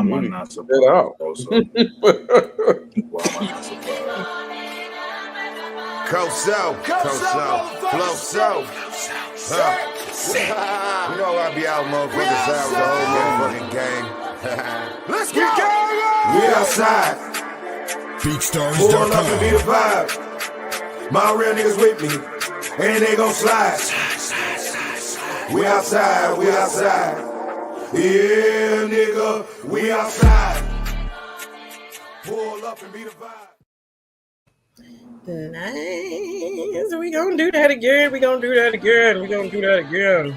am I not surprised? Also, why am I not surprised? Coso, flow so. You know I be out, motherfuckers, out with the whole motherfucking gang. Let's go. We outside. Pull up and be the vibe. My real niggas with me, and they gon' slide. We outside, we outside. Yeah, nigga, we outside. Pull up and be the vibe. Nice. We gonna do that again. We gonna do that again. We gonna do that again.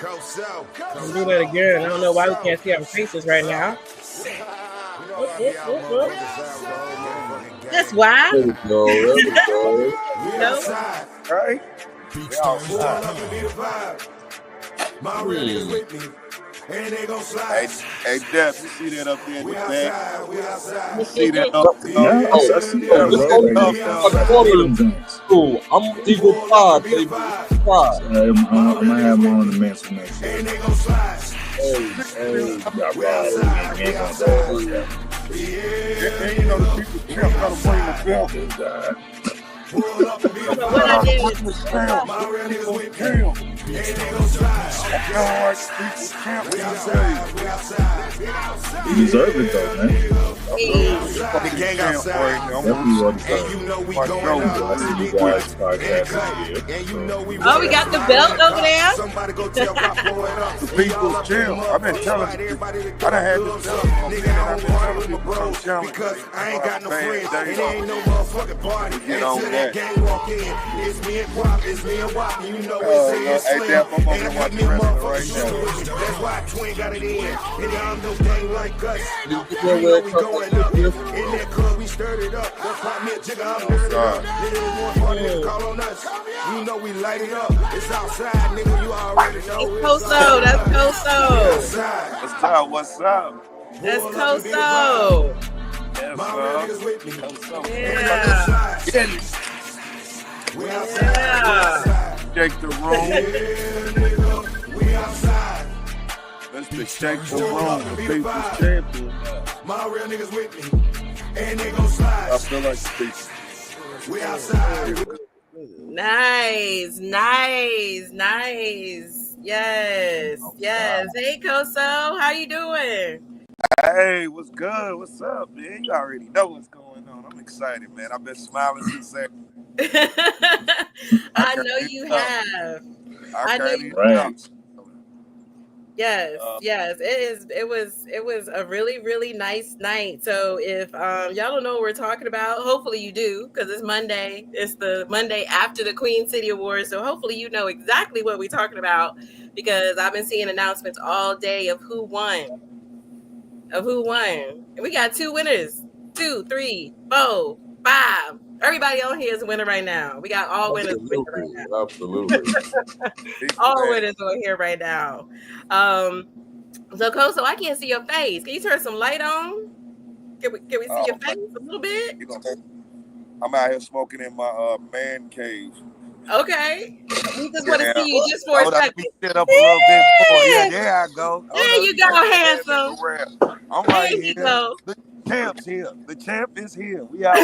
Gonna do that again. I don't know why we can't see our faces right now. That's why. There we go. No. Right? My real niggas with me, and they gon' slide. Hey, Deb, you see that up there in the back? You see that up there? Yes, I see that. Cool. I'm Eagle 5, baby. 5. I'm gonna have one on the mansion next year. And they gon' slide. And you know the people gotta bring the belt. Pull up and be the vibe. My real niggas with me, and they gon' slide. We outside. You deserve it though, man. The gang outside. Definitely well deserved. And you know we going I out. see you guys podcast And you know we Oh, we got the belt over there. Somebody go tell Pop Boy up. The people's chill. I've been telling you. I done had this Nigga, I don't party with my bros because I ain't got no friends and there ain't no motherfucking party. Until that gang walk in, it's me and Guap, it's me and Wap. You know it's hey, slim. Deb, I'm Ain't gonna I watch got me the a rest motherfucking right shooter with you. That's why Twin got it in. And y'all no gang like us. You know we going up. In that club, we stirred it up. Go pop me a jigger, I'm dirty up. Nigga, one party, call on us. You know we light it up. It's outside, nigga, you already know. It's Coso. That's Coso. Outside. What's up? That's Coso. My real niggas with me. Yeah. We outside. Shake the room. Nigga, we outside. That's the shake the room. The people's champion. My real niggas with me, and they gon' slide. I feel like speaking. We outside. Nice. Yes. Hey, Coso, how you doing? Hey, what's good? What's up, man? You already know what's going on. I'm excited, man. I've been smiling since that. I know you have. I know can't you even have. talk. Yes. It was a really, really nice night. So if y'all don't know what we're talking about, hopefully you do, because it's Monday. It's the Monday after the Queen City Awards. So hopefully you know exactly what we're talking about, because I've been seeing announcements all day of who won. And we got 2 winners. 2, 3, 4, 5. Everybody on here is a winner right now. We got all winners right now. Absolutely. All winners on here right now. So Coso, I can't see your face. Can you turn some light on? Can we see your face a little bit? I'm out here smoking in my man cave. Okay. We just want to see you just for a Hold on, let second. me sit up a little bit more. Yeah, there I go. There you go, handsome. I'm right There here. you go. The champ's here. The champ is here. We out.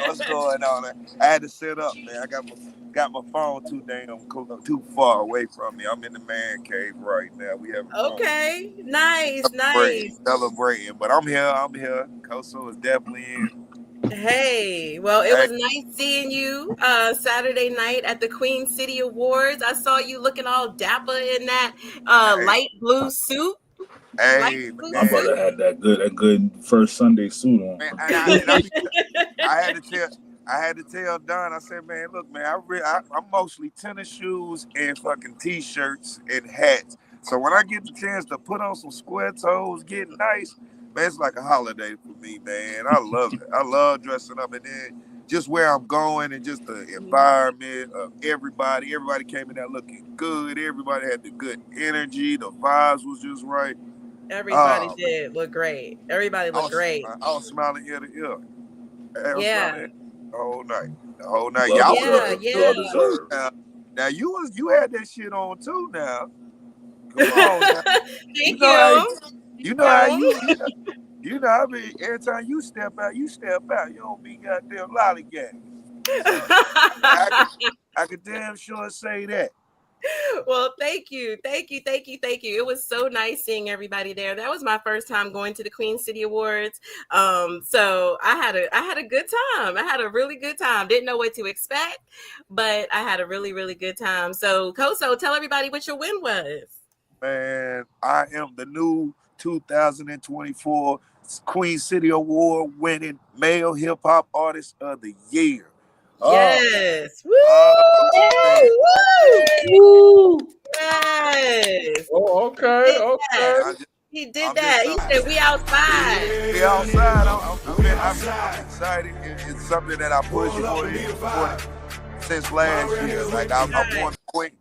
What's going on? I had to sit up, man. I got my phone too far away from me. I'm in the man cave right now. We have Okay. Nice. Celebrating. But I'm here. Coso is definitely in. Hey, well, it was nice seeing you Saturday night at the Queen City Awards. I saw you looking all dapper in that light blue suit. Hey, My brother had that good first Sunday suit on. Man, I had to tell Don. I said, man, look, man, I'm mostly tennis shoes and fucking t-shirts and hats. So when I get the chance to put on some square toes, get nice, man, it's like a holiday for me, man. I love it. I love dressing up, and then just where I'm going and just the environment of everybody. Everybody came in there looking good. Everybody had the good energy. The vibes was just right. Everybody did look great. Everybody looked great. I was smiling ear to ear. Yeah. The whole night. Yeah. Now you had that shit on too now. Come on. Now. Thank you. You know how you know, I mean, every time you step out, you don't be goddamn lollygagging. So I could damn sure say that. Well, thank you. It was so nice seeing everybody there. That was my first time going to the Queen City Awards. So I had a good time. I had a really good time. Didn't know what to expect, but I had a really, really good time. So Koso, tell everybody what your win was. Man, I am the new 2024 Queen City Award winning male hip hop artist of the year. Yes. Woo! Woo! Yes. Oh, okay. He did that. He said, "We outside." We outside. I'm excited. It's something that I pushed for since last year. Like I won the Queen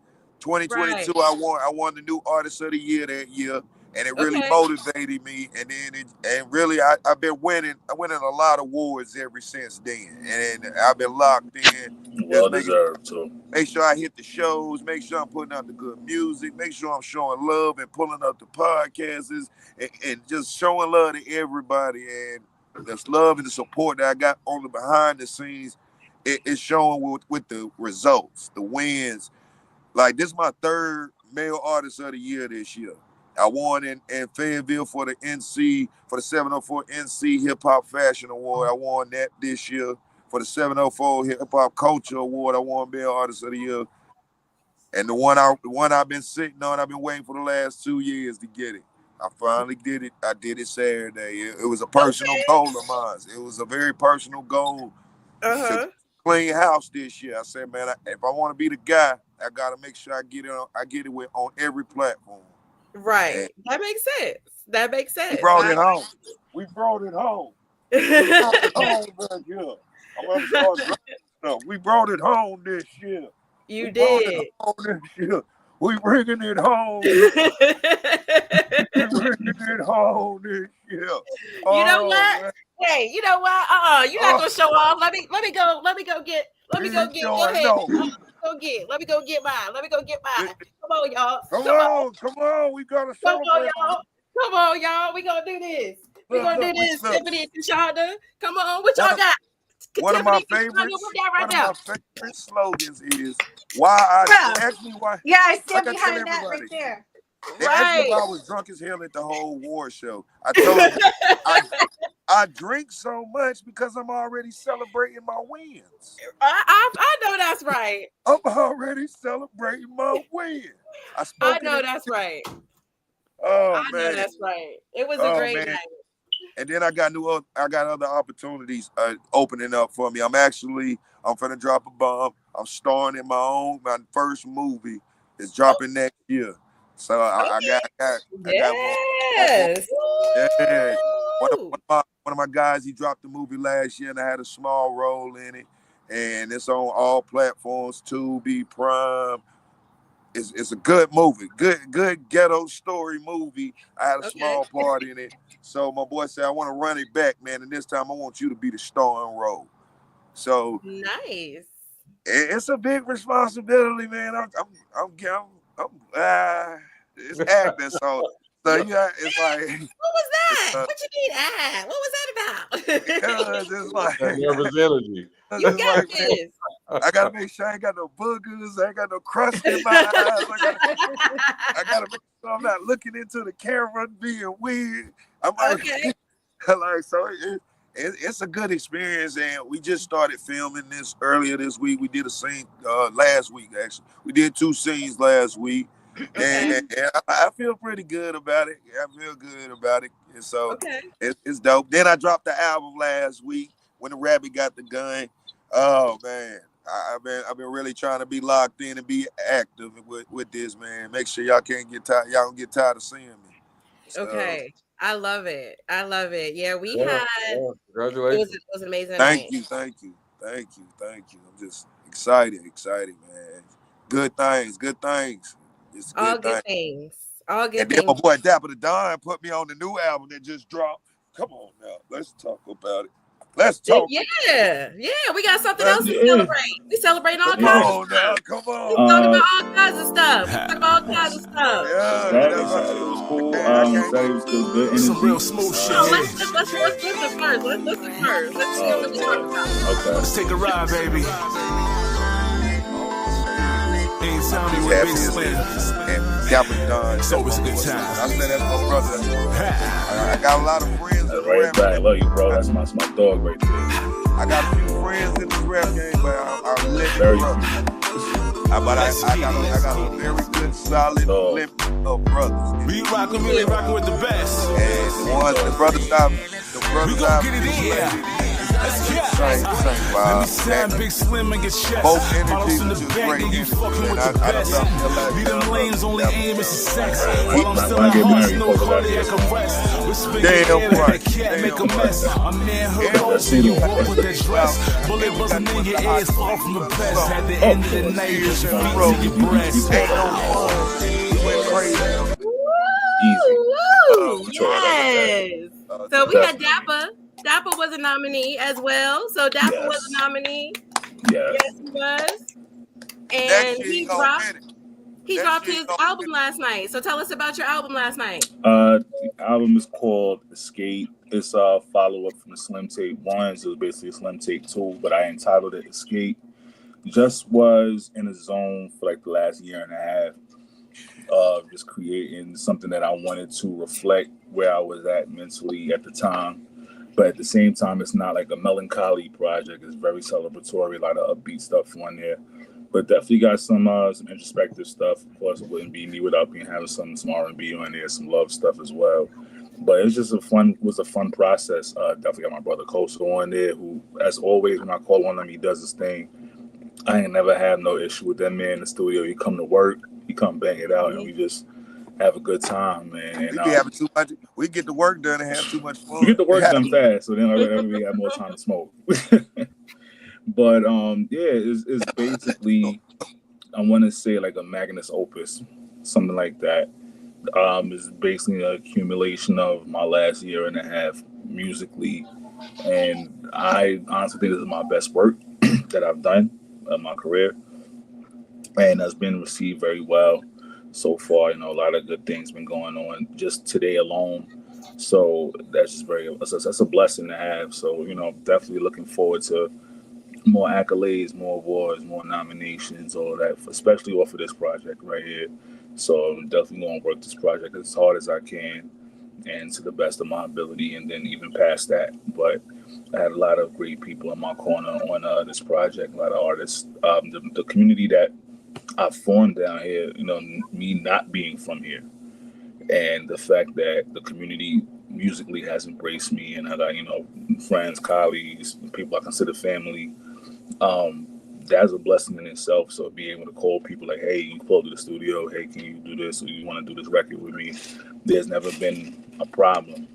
2022. Right. I won the new artist of the year that year, and it really motivated me. And then really I've been winning. I winning a lot of awards ever since then, and I've been locked in. Well deserved too. Make sure I hit the shows. Make sure I'm putting out the good music. Make sure I'm showing love and pulling up the podcasts and just showing love to everybody. And this love and the support that I got on the behind the scenes, it's showing with the results, the wins. Like this is my third male artist of the year this year. I won in Fayetteville for the 704 NC Hip Hop Fashion Award. I won that this year. For the 704 Hip Hop Culture Award, I won Male Artist of the Year. And the one I've been sitting on, I've been waiting for the last 2 years to get it. I finally did it. I did it Saturday. It was a personal goal of mine. It was a very personal goal to clean house this year. I said, man, if I want to be the guy, I got to make sure I get it on every platform. Right. And that makes sense. We brought it home. We brought it home back here. We brought it home this year. You did. We bringing it home. We bringing it home this year. You know what? Man. Hey, you know what? You're not gonna show off. Let me go get. Go ahead. Let me go get mine. Come on, y'all. Come on. We gotta celebrate. Come on, y'all. We gonna do this. We're gonna do this. Tiffany and Tashonda. Come on, what y'all got? One of my favorite slogans is why. Yeah, I stand behind that right there. They asked me if I was drunk as hell at the whole award show. I told them I drink so much because I'm already celebrating my wins. I know that's right. I'm already celebrating my win. I know that's right. Oh, I know that's right. It was a great night. And then I got other opportunities opening up for me. I'm finna drop a bomb. I'm starring in my first movie. It's dropping next year. So I got yes. Yeah. One of my guys, he dropped the movie last year, and I had a small role in it. And it's on all platforms, Tubi, Prime. It's a good movie, good ghetto story movie. I had a small part in it. So my boy said, I want to run it back, man. And this time I want you to be the starring role. So nice. It's a big responsibility, man. It's acting. So yeah, it's like. What was that? What you need? What was that about? It's like nervous energy. You got this. I gotta make sure I ain't got no boogers. I ain't got no crust in my eyes. I gotta make sure I'm not looking into the camera being weird. I'm like, so it's a good experience, and we just started filming this earlier this week. We did a scene last week, actually. We did 2 scenes last week, and I feel pretty good about it. I feel good about it, and so it's dope. Then I dropped the album last week when the rabbit got the gun. Oh man, I've been really trying to be locked in and be active with this, man. Make sure y'all can't get tired. Y'all don't get tired of seeing me. So, okay. I love it. Yeah, we had. Congratulations. It was an amazing. Thank you. I'm just excited, man. Good things. It's all good things. And then my boy Dapper the Don put me on the new album that just dropped. Come on now, let's talk about it. Let's talk. Yeah. We got something else to celebrate. We celebrate all kinds of stuff. Come We on. talk about all kinds of stuff. We talk about all kinds of stuff. Saturday was cool. Saturday was still good energy. Some real smooth shit. Let's listen first. Let's see what we talking about. Okay. Let's take a ride, baby. Ain't tell me what Big Slim. And Captain Don. It's always a good time. I said that's my brother. I got a lot of friends. That's right back. Love you, bro. That's my dog right there. I got a few friends in the rap game, but I'm lit. Very But I got a very good, solid limp of brothers. We rockin' with the best. And the brothers We gon' get it in. Let's get Let me sound Big Slim and get chest. Both Models energies in the is back great and you energy, fucking with man. the I best. don't Lead them lanes, only aim is the sex. While I'm still When I at get heart, married, no fuck about cardiac this. arrest. Whisper Damn in the right. cat make a mess. My man hood Damn goes right. you walk with that dress. Bullet buzzing in your ears, far from the best. At the end of the night, it's your feet to your breast. Ain't no fun. We went crazy. Woo! Yes. So we had Dapper. Dapper was a nominee as well. So Dapper was a nominee. Yes. Yes, he was. And he dropped his album last night. So tell us about your album last night. The album is called Escape. It's a follow-up from the Slim Tape 1. So it was basically a Slim Tape 2, but I entitled it Escape. Just was in a zone for like the last year and a half of just creating something that I wanted to reflect where I was at mentally at the time. But at the same time, it's not like a melancholy project. It's very celebratory, a lot of upbeat stuff on there. But definitely got some introspective stuff. Of course, it wouldn't be me without having some R&B on there, some love stuff as well. But it's just a fun process. Definitely got my brother Koso on there, who, as always, when I call on him, he does his thing. I ain't never have no issue with that man in the studio. He come to work, he come bang it out, and we just have a good time, man. And, We be having too much. We get the work done and have too much fun. We get the work done fast, so then we have more time to smoke. But it's basically, I want to say like a magnus opus, something like that. It's basically an accumulation of my last year and a half musically, and I honestly think this is my best work that I've done in my career, and has been received very well so far. A lot of good things been going on just today alone. So that's a blessing to have. So, definitely looking forward to more accolades, more awards, more nominations, all of that, especially off of this project right here. So I'm definitely going to work this project as hard as I can and to the best of my ability, and then even past that. But I had a lot of great people in my corner on this project, a lot of artists. The community that I formed down here, me not being from here, and the fact that the community musically has embraced me, and I got, friends, colleagues, people I consider family. That's a blessing in itself. So being able to call people like, hey, you pull to the studio, hey, can you do this, or you want to do this record with me? There's never been a problem,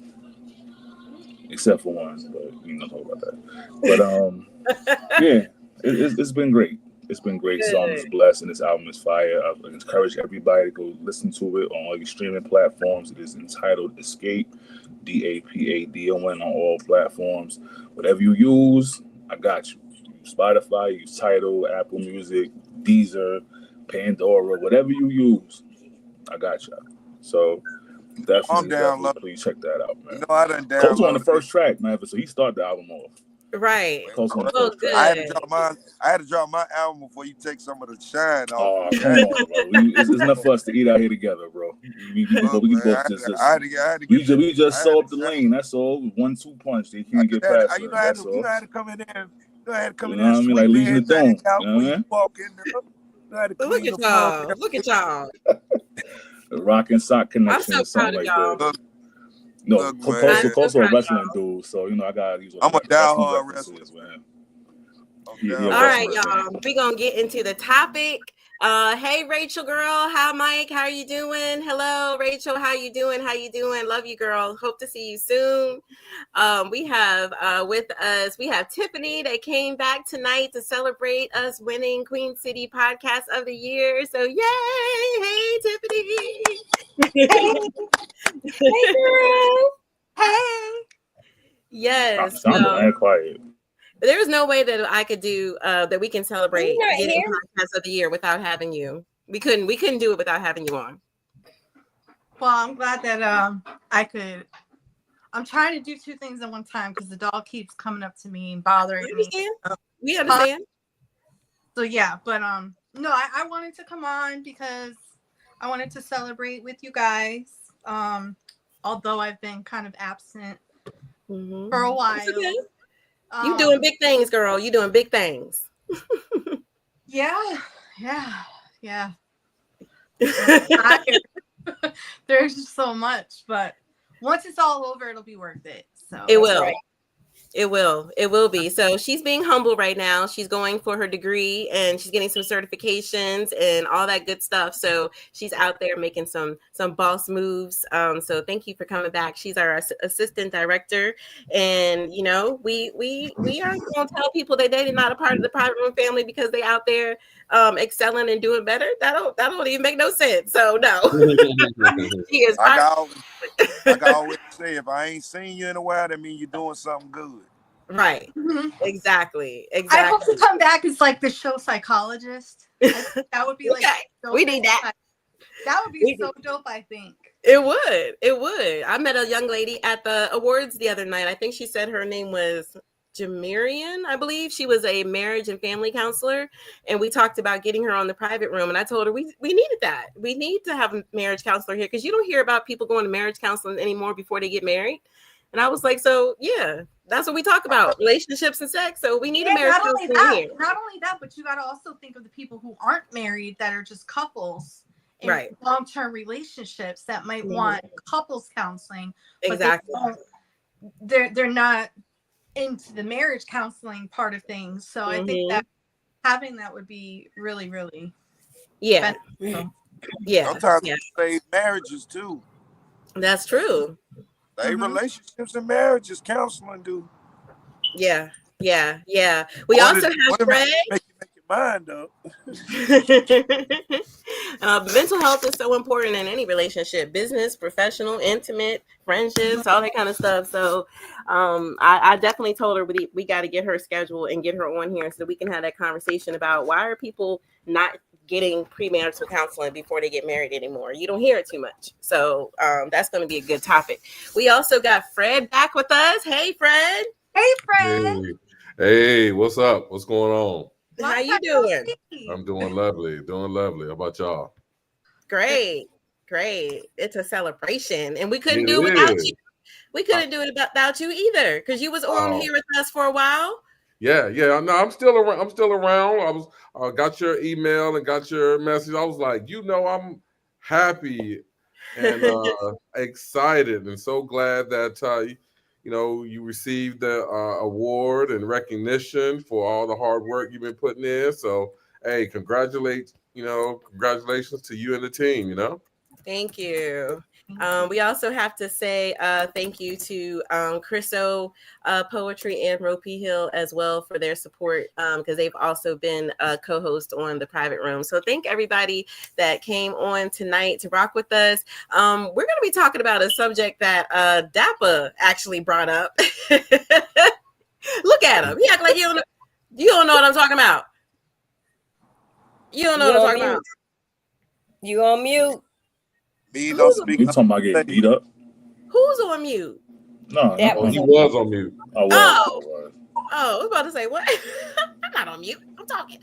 except for one, but we don't talk about that. But it's been great. It's been great. So I'm just blessed, and this album is fire. I encourage everybody to go listen to it on all your streaming platforms. It is entitled Escape, DAPADON, on all platforms. Whatever you use, I got you. Spotify, use Tidal, Apple Music, Deezer, Pandora, whatever you use, I got you. So definitely please check that out, man. I done downloaded. Coach on the first track, man. So he started the album off. Right. Coach on the first track. I had to drop my album before you take some of the shine off. Oh, come on, bro. It's enough for us to eat out here together, bro. We just saw up the lane. That's all. 1-2 punch. They can't get past us. You know how to come in there. You know what I mean? Like Legion of Doom. Look at y'all. The Rock and Sock Connection or something like that. No, Koso a wrestling dude, so I gotta use. I'm a diehard wrestler, man. All right, y'all. We're gonna get into the topic. Hey, Rachel, girl. Hi, Mike. How are you doing? Hello, Rachel. How you doing? Love you, girl. Hope to see you soon. We have with us, we have Tiffany that came back tonight to celebrate us winning Queen City Podcast of the Year. So, yay! Hey, Tiffany. Hey, girl. Hey. Yes. Sound and quiet. There was no way that I could do that we can celebrate getting podcast of the year without having you. We couldn't do it without having you on. Well, I'm glad that I could. I'm trying to do two things at one time because the dog keeps coming up to me and bothering me. We understand. So yeah, but no, I wanted to come on because I wanted to celebrate with you guys. Although I've been kind of absent for a while. Okay. You doing big things, girl. You doing big things. Yeah. There's just so much, but once it's all over, it'll be worth it. So it will. Right. It will be. So she's being humble right now. She's going for her degree and she's getting some certifications and all that good stuff. So she's out there making some boss moves. So thank you for coming back. She's our assistant director. And you know, we aren't going to tell people that they're not a part of the private room family because they out there excelling and doing better. That don't even make no sense. So no. She is I always say, if I ain't seen you in a while, that means you're doing something good. Right. Exactly. I hope to come back as like the show psychologist. That would be like we need that. That would be so dope, I think. It would. I met a young lady at the awards the other night. I think she said her name was Jamarian, I believe. She was a marriage and family counselor, and we talked about getting her on the private room. And I told her we needed that. We need to have a marriage counselor here because you don't hear about people going to marriage counseling anymore before they get married. And I was like, so yeah, that's what we talk about, relationships and sex. So we need a marriage counselor here. Not only that, but you got to also think of the people who aren't married that are just couples in long-term relationships that might want couples counseling. Exactly. But they're not into the marriage counseling part of things. So I think that having that would be really, really beneficial. Sometimes save marriages too. That's true. Relationships and marriages counseling do. Yeah. We also have Fred. Make your mind up. Mental health is so important in any relationship, business, professional, intimate, friendships, all that kind of stuff. So I definitely told her we got to get her scheduled and get her on here so that we can have that conversation about why are people not getting premarital counseling before they get married anymore. You don't hear it too much. So that's going to be a good topic. We also got Fred back with us. Hey, Fred. Hey, Fred. Hey, what's up? What's going on? How you doing? I'm doing lovely. How about y'all? Great. It's a celebration. And we couldn't do it without you. We couldn't do it without you either because you was on here with us for a while. Yeah. No, I'm still around. I got your email and got your message. I was like, I'm happy and excited and so glad that you received the award and recognition for all the hard work you've been putting in. So, hey, congratulations to you and the team. Thank you. We also have to say thank you to Chriso Poetry and Ropey Hill as well for their support because they've also been a co-host on the private room. So thank everybody that came on tonight to rock with us. We're going to be talking about a subject that Dappa actually brought up. Look at him. He act like you don't know what I'm talking about. You don't know what I'm talking about. You on mute. You talking about getting beat up? Who's on mute? No, he was on mute. I was about to say, what? I'm not on mute. I'm talking.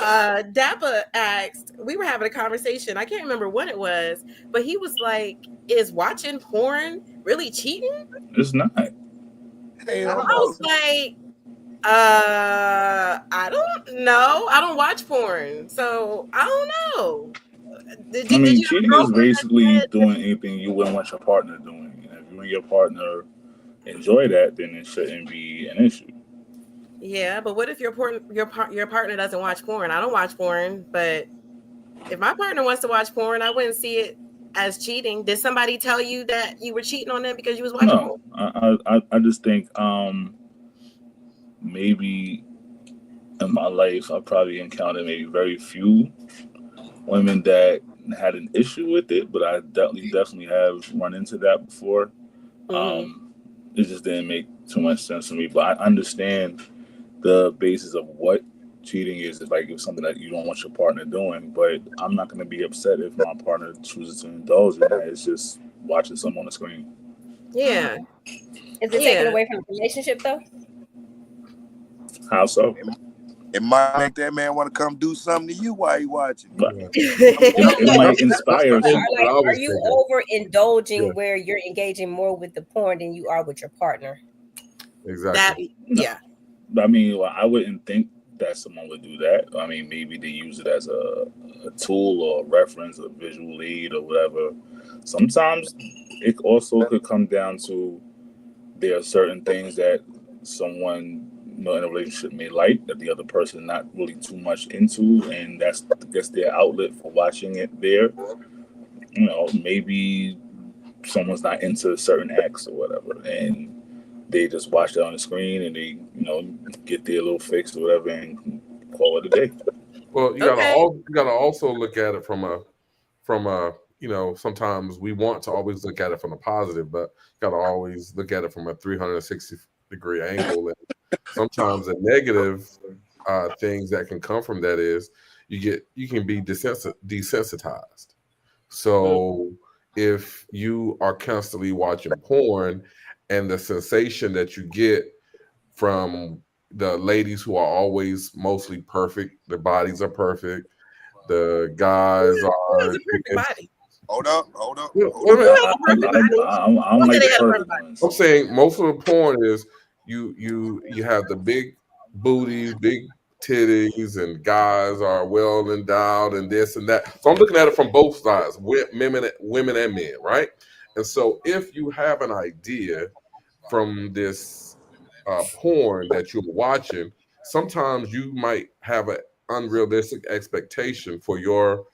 Dappa asked, we were having a conversation. I can't remember what it was, but he was like, is watching porn really cheating? It's not. I was like, I don't know. I don't watch porn, so I don't know. Cheating is basically doing anything you wouldn't want your partner doing. And if you and your partner enjoy that, then it shouldn't be an issue. Yeah, but what if your partner doesn't watch porn? I don't watch porn, but if my partner wants to watch porn, I wouldn't see it as cheating. Did somebody tell you that you were cheating on them because you was watching porn? No, I just think maybe in my life I probably encountered maybe very few women that had an issue with it, but I definitely have run into that before. It just didn't make too much sense to me. But I understand the basis of what cheating is. It's like it's something that you don't want your partner doing. But I'm not going to be upset if my partner chooses to indulge in that. It's just watching something on the screen. Yeah. Is it taken away from the relationship though? How so? It might make that man want to come do something to you while he watching. But it might inspire. Are you overindulging Yeah. where you're engaging more with the porn than you are with your partner? Exactly. Yeah. I mean, well, I wouldn't think that someone would do that. I mean, maybe they use it as a tool or a reference, a visual aid or whatever. Sometimes it also could come down to there are certain things that someone in a relationship may like that the other person not really too much into, and that's I guess their outlet for watching it there. Maybe someone's not into certain acts or whatever, and they just watch it on the screen and they get their little fix or whatever and call it a day. Well, you gotta also look at it from a sometimes we want to always look at it from a positive, but you gotta always look at it from a 360-degree angle. And sometimes the negative things that can come from that is you can be desensitized. So if you are constantly watching porn and the sensation that you get from the ladies who are always mostly perfect, their bodies are perfect, the guys are Hold up. I'm like the perfect ones. I'm saying most of the porn is you have the big booties, big titties, and guys are well endowed and this and that. So I'm looking at it from both sides, women and men, right? And so if you have an idea from this porn that you're watching, sometimes you might have an unrealistic expectation for your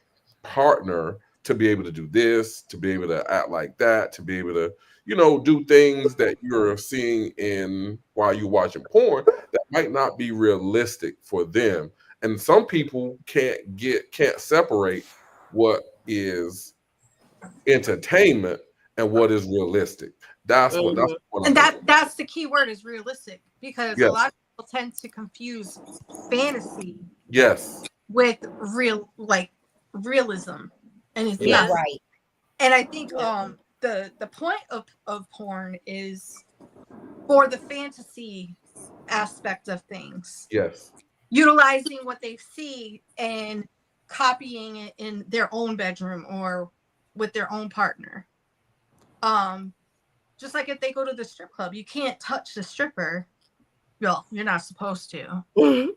partner to be able to do this, to be able to act like that, to be able to, do things that you're seeing while you're watching porn that might not be realistic for them. And some people can't separate what is entertainment and what is realistic. That's what that's the key word is realistic, because a lot of people tend to confuse fantasy with realism, and it's not right. And I think the point of porn is for the fantasy aspect of things. Yes. Utilizing what they see and copying it in their own bedroom or with their own partner. Just like if they go to the strip club, you can't touch the stripper. Well, you're not supposed to. Which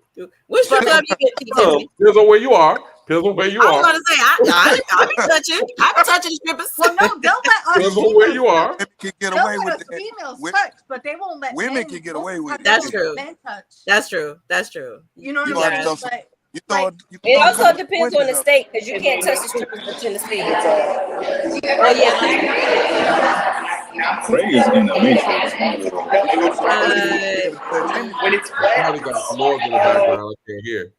strip club you get to? Depends on where you are. Depends on where you are. I was going to say, I'll be touching. I'll be touching strippers. Well, no, they'll let us. Depends on where you are. Women can get away with it. Females touch, but they won't let women men. can get away with it. That's true. Men touch. That's true. You know what I'm saying? It also depends on the state, because you can't touch the strippers in Tennessee. Oh yeah. Ray is in the matrix. Probably got some noise in the background. I can't hear.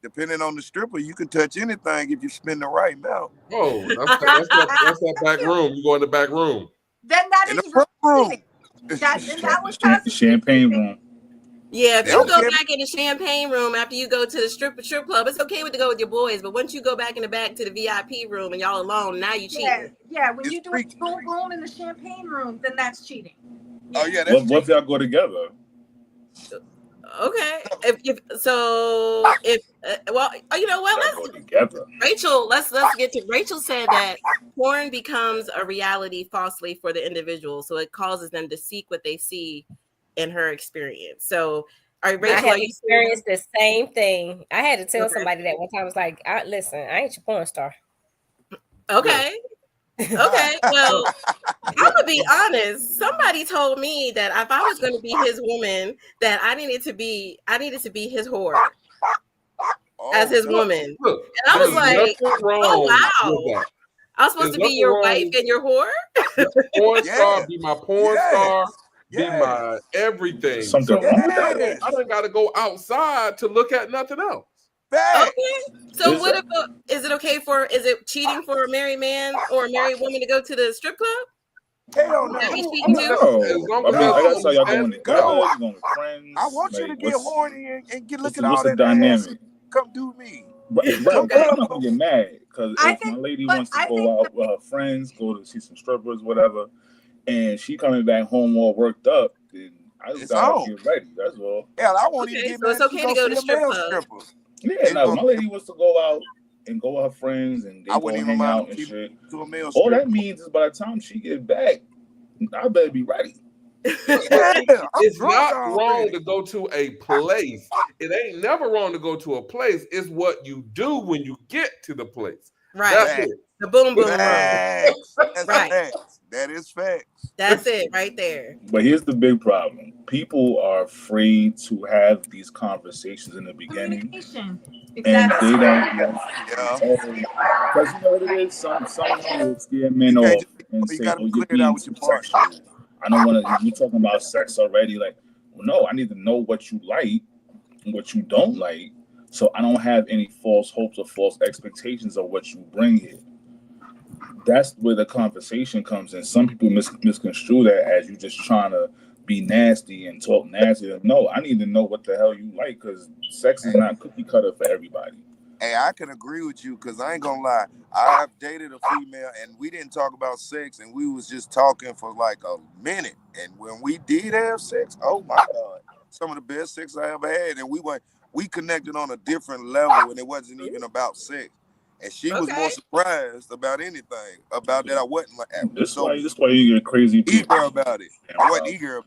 Depending on the stripper, you can touch anything if you spend the right amount. Oh, that's that back room. You go in the back room. Then that in is the front room. That was champagne room. Yeah, if you go back in the champagne room after you go to the strip club, it's okay to go with your boys. But once you go back in the back to the VIP room and y'all alone, now you cheating. Yeah, when you do a full blown in the champagne room, then that's cheating. Oh yeah, that's what if y'all go together? Okay. Well, you know what? Let's get to Rachel said that porn becomes a reality falsely for the individual, so it causes them to seek what they see in her experience. So, Rachel, I have experienced the same thing. I had to tell somebody that one time. I was like, listen, I ain't your porn star. Okay. Okay. Well, I'm gonna be honest. Somebody told me that if I was going to be his woman, that I needed to be his whore as his woman. And I was like, oh wow. I'm supposed to be your wife and your whore? Porn star, be my porn star. Be my everything. Something wrong with that? I don't got to go outside to look at nothing else. Okay. So is it cheating for a married man or a married woman to go to the strip club? Hell Would that be no. cheating too? No, As long I as mean, there's I gotta tell y'all going understanding. together, No, you going with friends. I want you like, to get horny and get look at what's all the that ass. dynamic? Come do me. Right, Come but I'm love not gonna get mad because I if my think, lady but wants to I go think out with her friends, go to see some strippers, whatever, and she coming back home all worked up, then I just It's gotta on. get ready. That's all. Hell, I won't even Okay, get so it's mad if she okay to go go see to a strip male clubs. stripper. Yeah, It's now if gonna, my lady wants to go out and go with her friends and they I go wouldn't even hang mind out and if she shit, to a male all stripper. that means is by the time she get back, I better be ready. But see, Yeah, I'm it's drunk not wrong already. to go to a place. It ain't never wrong to go to a place. It's what you do when you get to the place. Right. That's Facts. it. The boom boom room. Facts. That's Right. facts. That is facts. That's it right there. But here's the big problem: people are afraid to have these conversations in the beginning, communication. and Exactly. they don't. Yeah. Because you know what it is. Some women will scare men You can't off just and you say, gotta "Oh, you're clear it out being with too your partner. sexual. I don't want to. You're talking about sex already. Like, well, no, I need to know what you like and what you don't like, so I don't have any false hopes or false expectations of what you bring here." That's where the conversation comes in. Some people misconstrue that as you just trying to be nasty and talk nasty. No, I need to know what the hell you like because sex is not cookie cutter for everybody. Hey, I can agree with you because I ain't gonna lie. I've dated a female and we didn't talk about sex and we was just talking for like a minute. And when we did have sex, oh my God, some of the best sex I ever had. And we connected on a different level and it wasn't even about sex. And she was more Okay. surprised about anything about that. I wasn't like This so why you get crazy people. eager about it. I wasn't eager.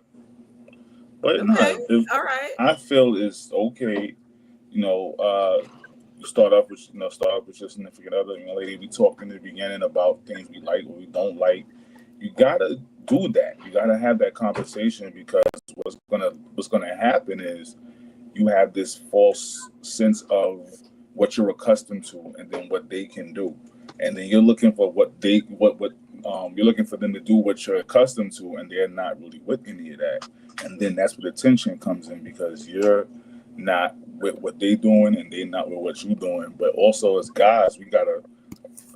But no, Okay. if All right. I feel it's okay, you know, you start off with your significant other, lady. We talked in the beginning about things we like, what we don't like. You gotta do that. You gotta have that conversation because what's gonna happen is you have this false sense of what you're accustomed to and then what they can do. And then you're looking for what you're looking for them to do what you're accustomed to and they're not really with any of that. And then that's where the tension comes in because you're not with what they doing and they're not with what you're doing. But also as guys, we gotta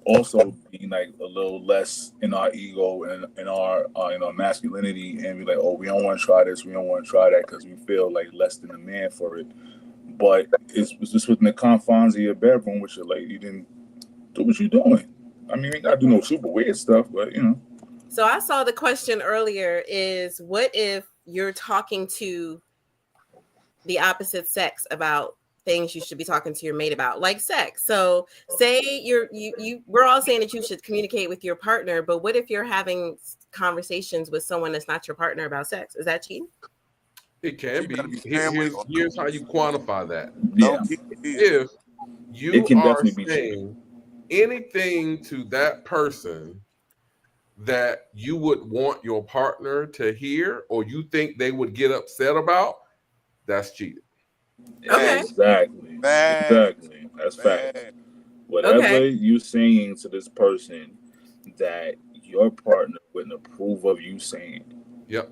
also be like a little less in our ego and in our masculinity and be like, oh, we don't want to try this, we don't want to try that because we feel like less than a man for it. But it's just within the confines of your bedroom with your lady, then do what you're doing. I mean, you gotta do no super weird stuff, but So I saw the question earlier is what if you're talking to the opposite sex about things you should be talking to your mate about, like sex. So say we're all saying that you should communicate with your partner, but what if you're having conversations with someone that's not your partner about sex? Is that cheating? It can Be be. family Here's how you quantify that. no yeah, kids. If you it can are definitely be cheating. saying anything to that person that you would want your partner to hear or you think they would get upset about, that's cheating. Okay. Exactly. Exactly. That's fact. Whatever Okay. you're saying to this person that your partner wouldn't approve of you saying, Yep.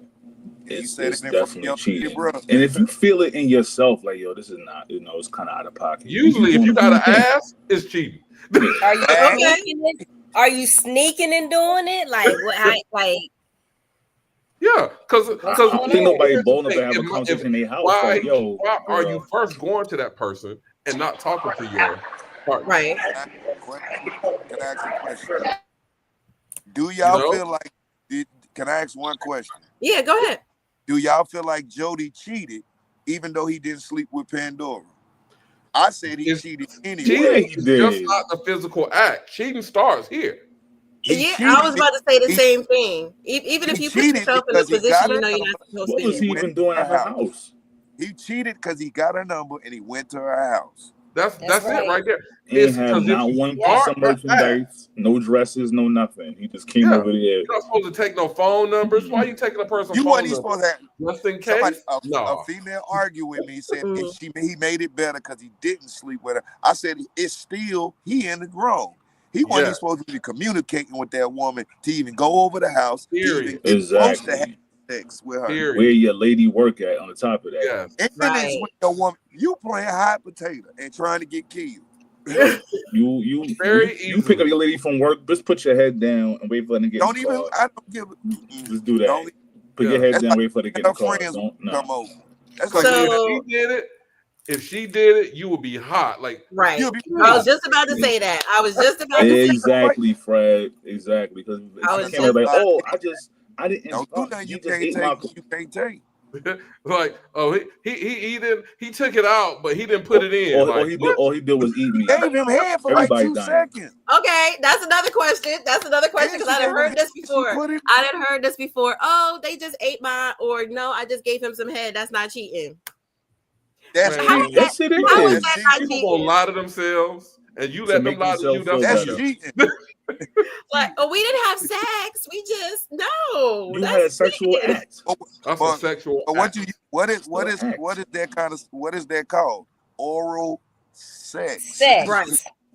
it's said it in front of definitely your cheating. bro. And if you feel it in yourself, like, yo, this is not, it's kind of out of pocket. Usually, if you got an ass, it's cheating. Are you Okay. sneaking it? Are you sneaking and doing it? Like what? Like Yeah, because I don't think nobody here's the bold enough thing. to have a conversation in their house. Why Like, yo, are girl. you first going to that person and not talking to your partner? Right. Can I ask a question? Do y'all feel like? Can I ask one question? Yeah, go ahead. Do y'all feel like Jody cheated, even though he didn't sleep with Pandora? I said he cheated anyway. Cheating he is did. just not the physical act. Cheating starts here. I was about to say the same thing. Even if you put yourself in a position you know you're not supposed What to was be he in. even doing at her house? He cheated because he got her number and he went to her house. That's right. it right there. He had not one piece of merchandise, no dresses, no nothing. He just came over there. You're not supposed to take no phone numbers. Why are you taking a person's You phone wasn't number? supposed to have. Just in case? A female argued with me, said he made it better because he didn't sleep with her. I said it's still he in the wrong. He wasn't supposed to be communicating with that woman to even go over the house, to even get close to have sex with her. Where your lady work at on the top of that. And then it's with your woman, you playing hot potato and trying to get killed. You Very you pick up your lady from work. Just put your head down and wait for her to get. Don't in the even. car. I don't give. Just do that. Don't, put your head that's down, like wait for her to get in the her car. friends Don't come over. That's Like So- if she did it, you would be hot. Like Right. You'll be I was just about to say that. I was just about to say Exactly, Fred. Exactly. Because I she can't be like, I didn't. don't do nothing you can't take. You can't take. like, oh, he took it out, but he didn't put it in. All he did was eat me. Gave him head for like 2 seconds. Okay, that's another question. Because I done heard this before. Oh, they just ate my, or no, I just gave him some head. That's not cheating. That's yes, it is. How is that not People cheating? gonna lie to themselves, and you let them lie to you. That's cheating. Like, oh, we didn't have sex. We just You had a sexual act. That's a sexual. What is that called? Oral sex. Right.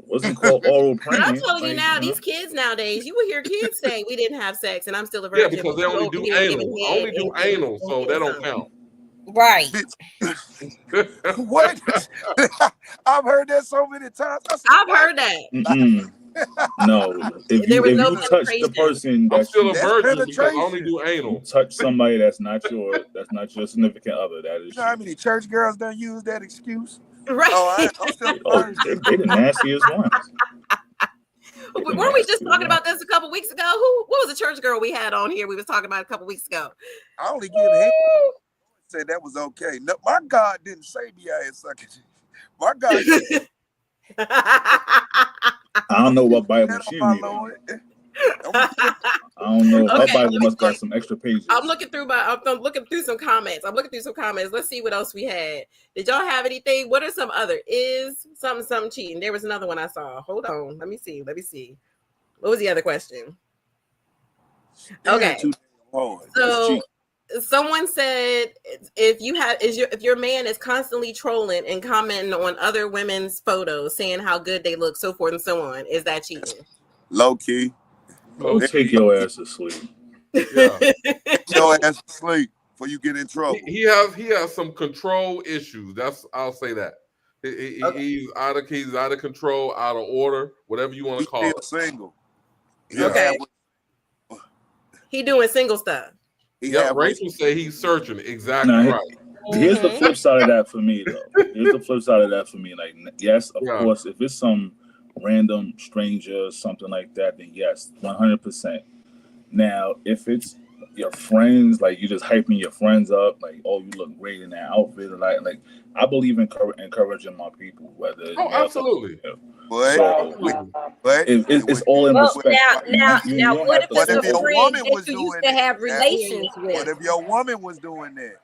Wasn't called oral But pregnant. I'm telling you now, these kids nowadays, you will hear kids say we didn't have sex, and I'm still a virgin. Yeah, because they only do anal. Only do anal, so that don't count. Right. What? I've heard that so many times. I've heard that. No, if you touch the person, I'm still a that's virgin because I only do anal. You touch somebody that's not your significant other. That is. You know how many church girls don't use that excuse? Right. I'm still a virgin. They the nastiest ones. Weren't we just talking about this a couple weeks ago? What was the church girl we had on here? We was talking about a couple weeks ago. I only give head. Said that was okay. No, my God didn't say me out here sucking. My God. I don't know what Bible she reading. I don't know. Her Bible must got some extra pages. I'm looking through some comments. Let's see what else we had. Did y'all have anything? What are some other? Is something cheating? There was another one I saw. Hold on. Let me see. What was the other question? Okay. So someone said if your man is constantly trolling and commenting on other women's photos, saying how good they look, so forth and so on, is that cheating? Low key. Go take your ass to sleep. Yeah. Your ass to sleep before you get in trouble. He has some control issues. I'll say that. He's out of control, out of order, whatever you want to call it. Single. Okay. He doing single stuff. Yeah, Rachel say he's searching. Exactly right. Here's the flip side of that for me, though. Like, yes, of course, if it's some random stranger, something like that, then yes, 100%. Now, if it's your friends, like you just hyping your friends up, like, oh, you look great in that outfit, or like I believe in encouraging my people, whether absolutely. But it's all in respect. Now, what if it's a friend that you used to have relations with? What if your woman was doing that?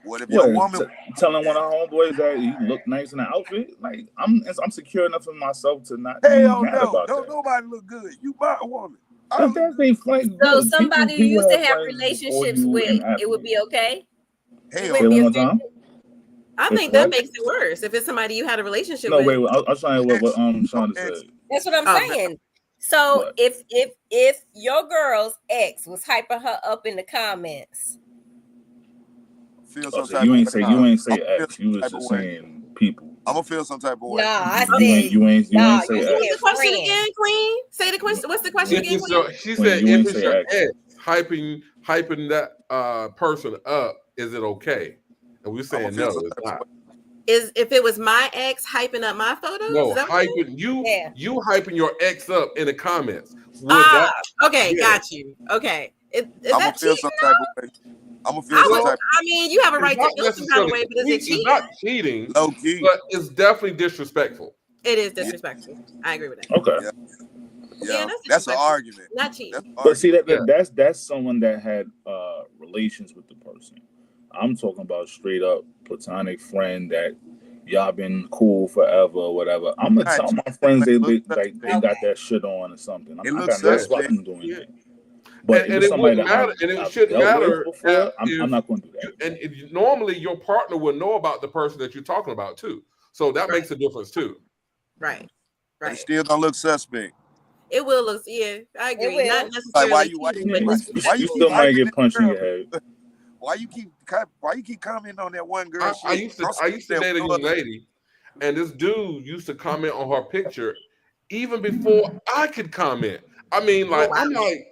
What if What, your woman telling one of our homeboys that you look nice in the outfit? Like I'm secure enough in myself to not hell be mad no, about don't that. nobody look good. You my woman. That ain't funny. So somebody you used to have relationships with, it would be okay? Hell, Say one more time. I think that makes it worse if it's somebody you had a relationship with. No, wait. I was trying to what Shonda said. That's what I'm saying. So if your girl's ex was hyping her up in the comments, so you ain't say ex. You was just saying people. I'm gonna feel some type of way. Nah, I said you ain't say What's ex. the question again, Queen? Say the question. What's the question again, Queen? She said, if it's your ex hyping that person up, is it okay? And we're saying no, it's not. If it was my ex hyping up my photos? No, hyping you hyping your ex up in the comments. Okay, got you. Okay. Is I'm that gonna feel some type of way. I'm gonna feel some type. I mean, you have a right to feel some kind of way, but is it cheating? It's not cheating, low key, but it's definitely disrespectful. It is disrespectful. I agree with that. Okay. Yeah, that's an argument. Not cheating. But see that's someone that had relations with the person. I'm talking about straight up platonic friend that y'all been cool forever or whatever. I'm gonna tell my friends they got that shit on or something. I got no problem doing it. But and it wouldn't matter, and it shouldn't matter. I'm not going to do that. And normally, your partner will know about the person that you're talking about too, so that makes a difference too. Right. It still don't look suspect. It will look. Yeah, I agree. Not necessarily. Why you still might get punched in your head? Why you keep commenting on that one girl? I used to date a young lady, and this dude used to comment on her picture even before I could comment. I mean, like, I'm like,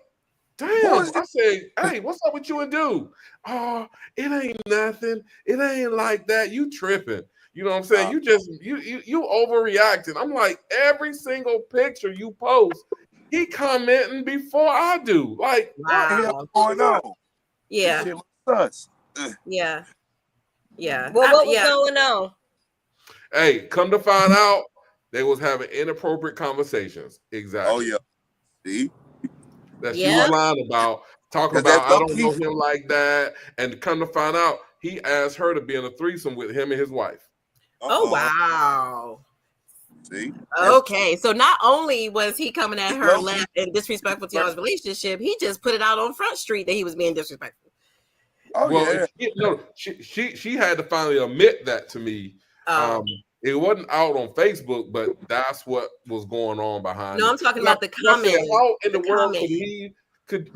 damn. I said, hey, what's up with you and dude? Oh, it ain't nothing. It ain't like that. You tripping. You know what I'm saying? You overreacting. I'm like, every single picture you post, he commenting before I do. Like, wow. What's going on? Yeah. Shit looks sus. Yeah. Yeah. Well, what was going on? Hey, come to find out, they was having inappropriate conversations. Exactly. Oh yeah. See? That she was lying about, talking about I don't know him like that. And come to find out, he asked her to be in a threesome with him and his wife. Oh wow. See? Okay, so not only was he coming at her left and disrespectful to y'all's relationship, he just put it out on Front Street that he was being disrespectful. Oh well, yeah. She had to finally admit that to me. It wasn't out on Facebook, but that's what was going on behind it. No, I'm talking about the comment. How in the world could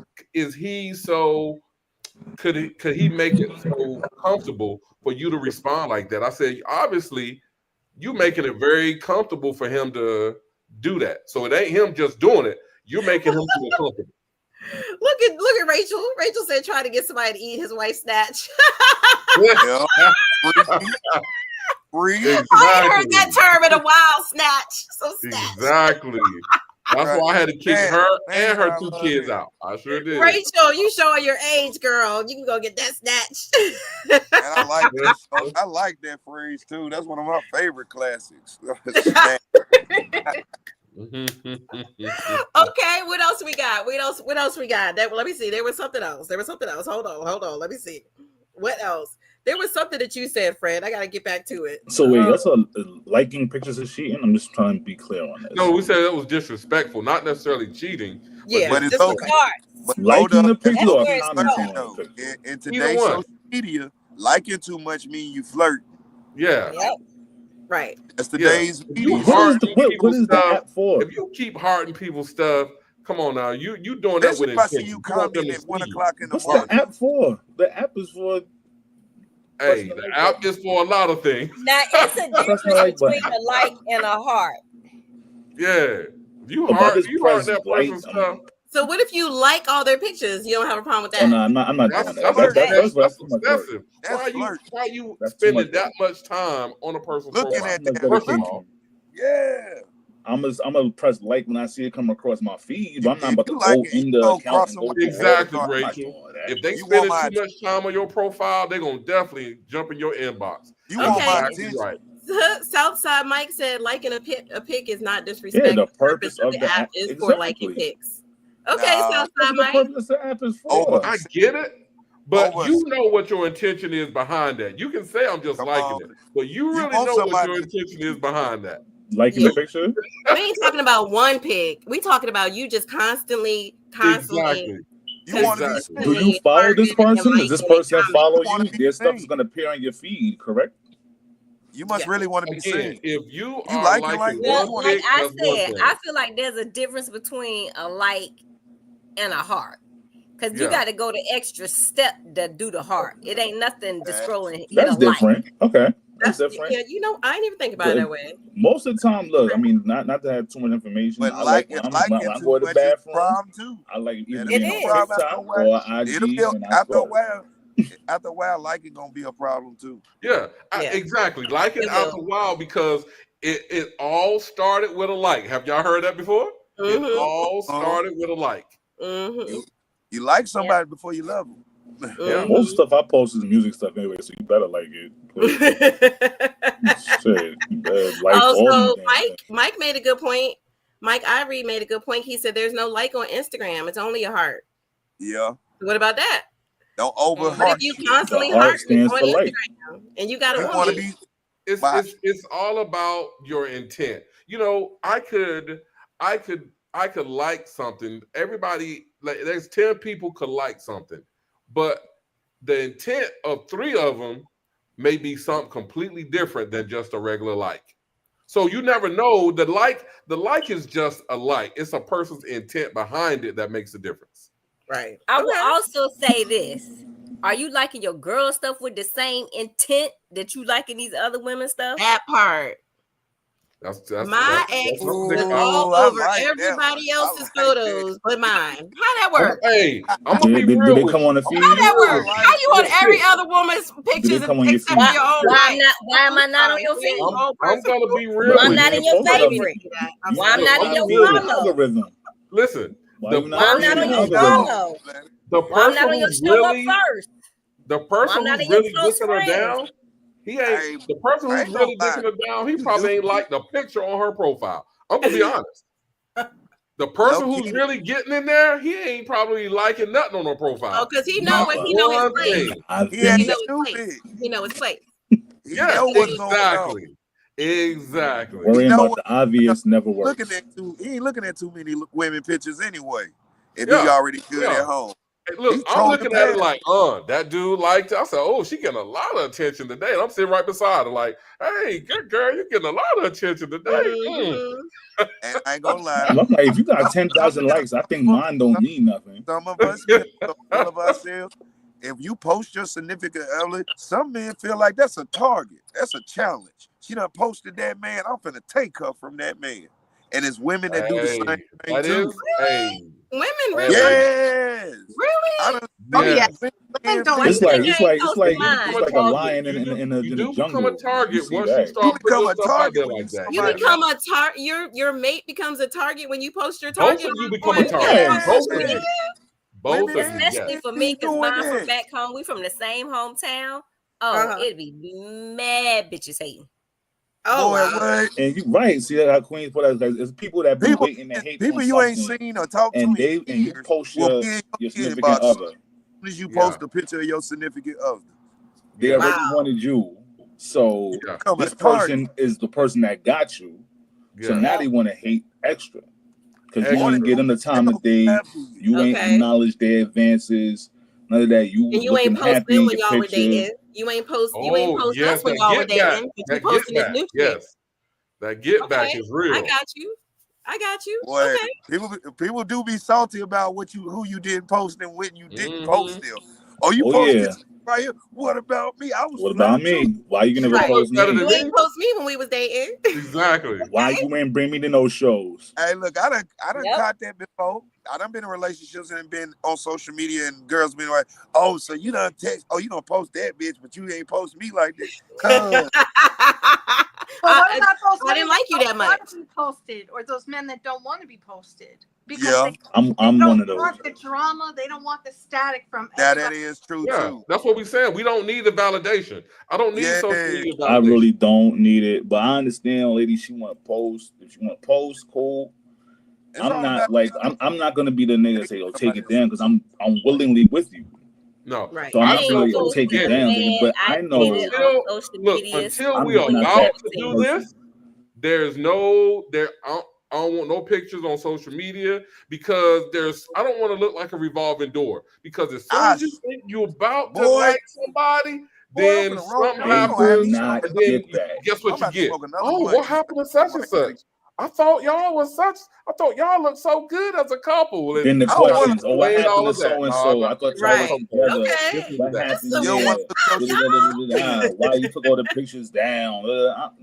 he make it so comfortable for you to respond like that? I said, obviously, you making it very comfortable for him to do that. So it ain't him just doing it. You're making him feel comfortable. Look at Rachel. Rachel said trying to get somebody to eat his wife's snatch. Exactly. I heard that term in a while, snatch. So snatch. Exactly. That's why I had to kick her and her 2 kids out. I sure did. Rachel, you showing your age, girl. You can go get that snatch. And I like that phrase too. That's one of my favorite classics. Okay, what else we got? What else we got? Let me see. There was something else. Hold on. Let me see. What else? There was something that you said, Fred. I gotta get back to it. So wait, that's a liking pictures of cheating. I'm just trying to be clear on this. No, we said that was disrespectful, not necessarily cheating. Yeah, but it's okay. But liking the picture or commenting on the picture. In today's social media, liking too much means you flirt. Yeah. Yep. Right. That's today's media. What is the app for? If you keep hearting people's stuff, come on now. You doing that with Especially if I see intention. you comment at 1 o'clock in the What's morning. the app for? The app is for. Hey, the app is for a lot of things. Now it's a difference between a like and a heart. Yeah. You heart that person's stuff. So what if you like all their pictures? You don't have a problem with that? Oh, no, I'm not doing that. That's excessive. Why are you spending that much time on a person's looking profile? at that? Yeah. I'm gonna press like when I see it come across my feed, but I'm not about to go in the account and go exactly, Rachel. If they spending too much time on your profile, they're gonna definitely jump in your inbox. You want my attention, right? Southside Mike said liking a pic is not disrespect. Yeah, the purpose of the app is for liking pics. Okay, Southside Mike. The purpose of the app is for. I get it. But you know what your intention is behind that. You can say I'm just liking it, but you really know what your intention is behind that. Liking the picture? We ain't talking about one pic. We talking about you just constantly. Exactly. Do you follow this person? Does this person follow you? Their stuff is going to appear on your feed, correct? You must really want to be seen. If you like I said, I feel like there's a difference between a like and a heart. Because you got to go the extra step to do the heart. It ain't nothing to scroll and That's different. Okay. That's different. Yeah, I didn't even think about it that way. Most of the time, look, I mean, not to have too much information. But I like when I go to the bathroom. I like either TikTok or IG. After a while, liking gonna be a problem too. Yeah. Exactly. Liking after a while because it all started with a like. Have y'all heard that before? Mm-hmm. It all started with a like. Mm-hmm. You like somebody before you love them. Yeah, most stuff I post is music stuff anyway, so you better like it. Shit, you better like so Mike made a good point. Mike Ivory made a good point. He said there's no like on Instagram. It's only a heart. Yeah. What about that? Don't over heart. If you constantly heart on Instagram like. and you got to be. It's all about your intent. You know, I could like something. Everybody, like, there's 10 people could like something, but the intent of 3 of them may be something completely different than just a regular like. So you never know. The like is just a like. It's a person's intent behind it that makes a difference. Right. I will also say this. Are you liking your girl stuff with the same intent that you liking these other women's stuff? That part. my ex was all over everybody else's photos but mine. How that work? Hey, I'm gonna be real. Did they come on the feed? How that work? How you on every other woman's pictures except for your own? Why am I not on your feed? I'm gonna be real. I'm not in your favorite. Why I'm not in your follow? Listen, the person who's really the person who's really dissing her down, he ain't the person who's really dissing her down. He probably ain't like the picture on her profile. I'm gonna be honest. The person who's really getting in there, he ain't probably liking nothing on her profile. Oh, because he know his place. He know his place. Yeah, exactly. Worrying about the obvious never works. He ain't looking at too many women pictures anyway. If he already good at home. Hey, look, I'm looking at it like, that dude liked it. I said, oh, she getting a lot of attention today. And I'm sitting right beside her like, hey, good girl, you're getting a lot of attention today. And I ain't gonna lie. I'm like, if you got 10,000 likes, I think mine don't mean nothing. Some of us feel of ourselves. If you post your significant other, some men feel like that's a target. That's a challenge. She done posted that man. I'm finna take her from that man. And it's women that do the same thing too. Women really? Yes. Really? It's like a lion in the jungle. Become a target once you start putting stuff out there like that. You become a target. Your mate becomes a target when you post your target. Both of you become a target. Both of you. Especially for me, because mine from back home. We from the same hometown. Oh, it'd be mad bitches hating. Oh, wow. And you right. See how Queens put out it's people that be waiting to hate people you ain't seen or talked to, and you post your significant other. As you post a picture of your significant other, they already wanted you. So this person is the person that got you. So now they want to hate extra because you ain't get them the time of day. You ain't acknowledge their advances. None of that. You ain't post them when y'all were dating. You ain't post us when y'all were dating. But you posting this new shit. That get back is real. I got you. Boy, people do be salty about who you didn't post and when you didn't post them. Oh, you posted right here. What about me? What about me? Why you gonna post me? You ain't post me when we was dating. Exactly. Why you ain't bring me to no shows? Hey, look, I done caught that before. I done been in relationships and been on social media and girls been like, oh, so you done text, you don't post that bitch, but you ain't post me like this. I didn't like you that much. Posted, or those men that don't want to be posted. Because I'm one of those. They don't want the drama. They don't want the static from that is true too. That's what we saying. We don't need the validation. I don't need social media validation. I really don't need it, but I understand, lady. She want to post. If she want to post, cool. I'm not gonna be the nigga that say, "Oh, take it down," because I'm willingly with you. No, right. So I'm not gonna take it down, but I know. Until we are allowed to do this, there's no there. I don't want no pictures on social media because I don't want to look like a revolving door. Because as soon as you think you're about to like somebody, then something happens, and then guess what you get? Oh, what happened to such and such? I thought y'all looked so good as a couple. Then the questions, what happened to so and so? I thought y'all was together. What happened? Why you took all the pictures down?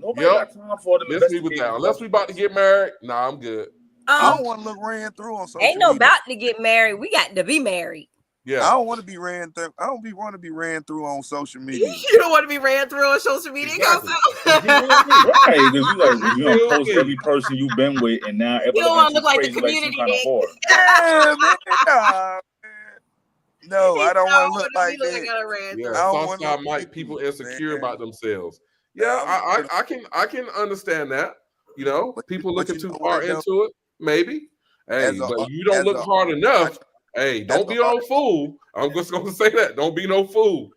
Nobody got time for them. Unless we about to get married, nah, I'm good. I don't want to look ran through on social media. Ain't no about to get married. We got to be married. Yeah, I don't want to be ran through. I don't want to be ran through on social media. You don't want to be ran through on social media, exactly. Right? Because you don't post every person you've been with, and now you don't want to look like the community. Yeah, man. No, I don't want to look like that. Yeah, sometimes people insecure about themselves. Yeah, I can understand that. You know, people looking too far into it, maybe. Hey, but you don't look hard enough. Hey, don't be no fool. I'm just gonna say that. Don't be no fool.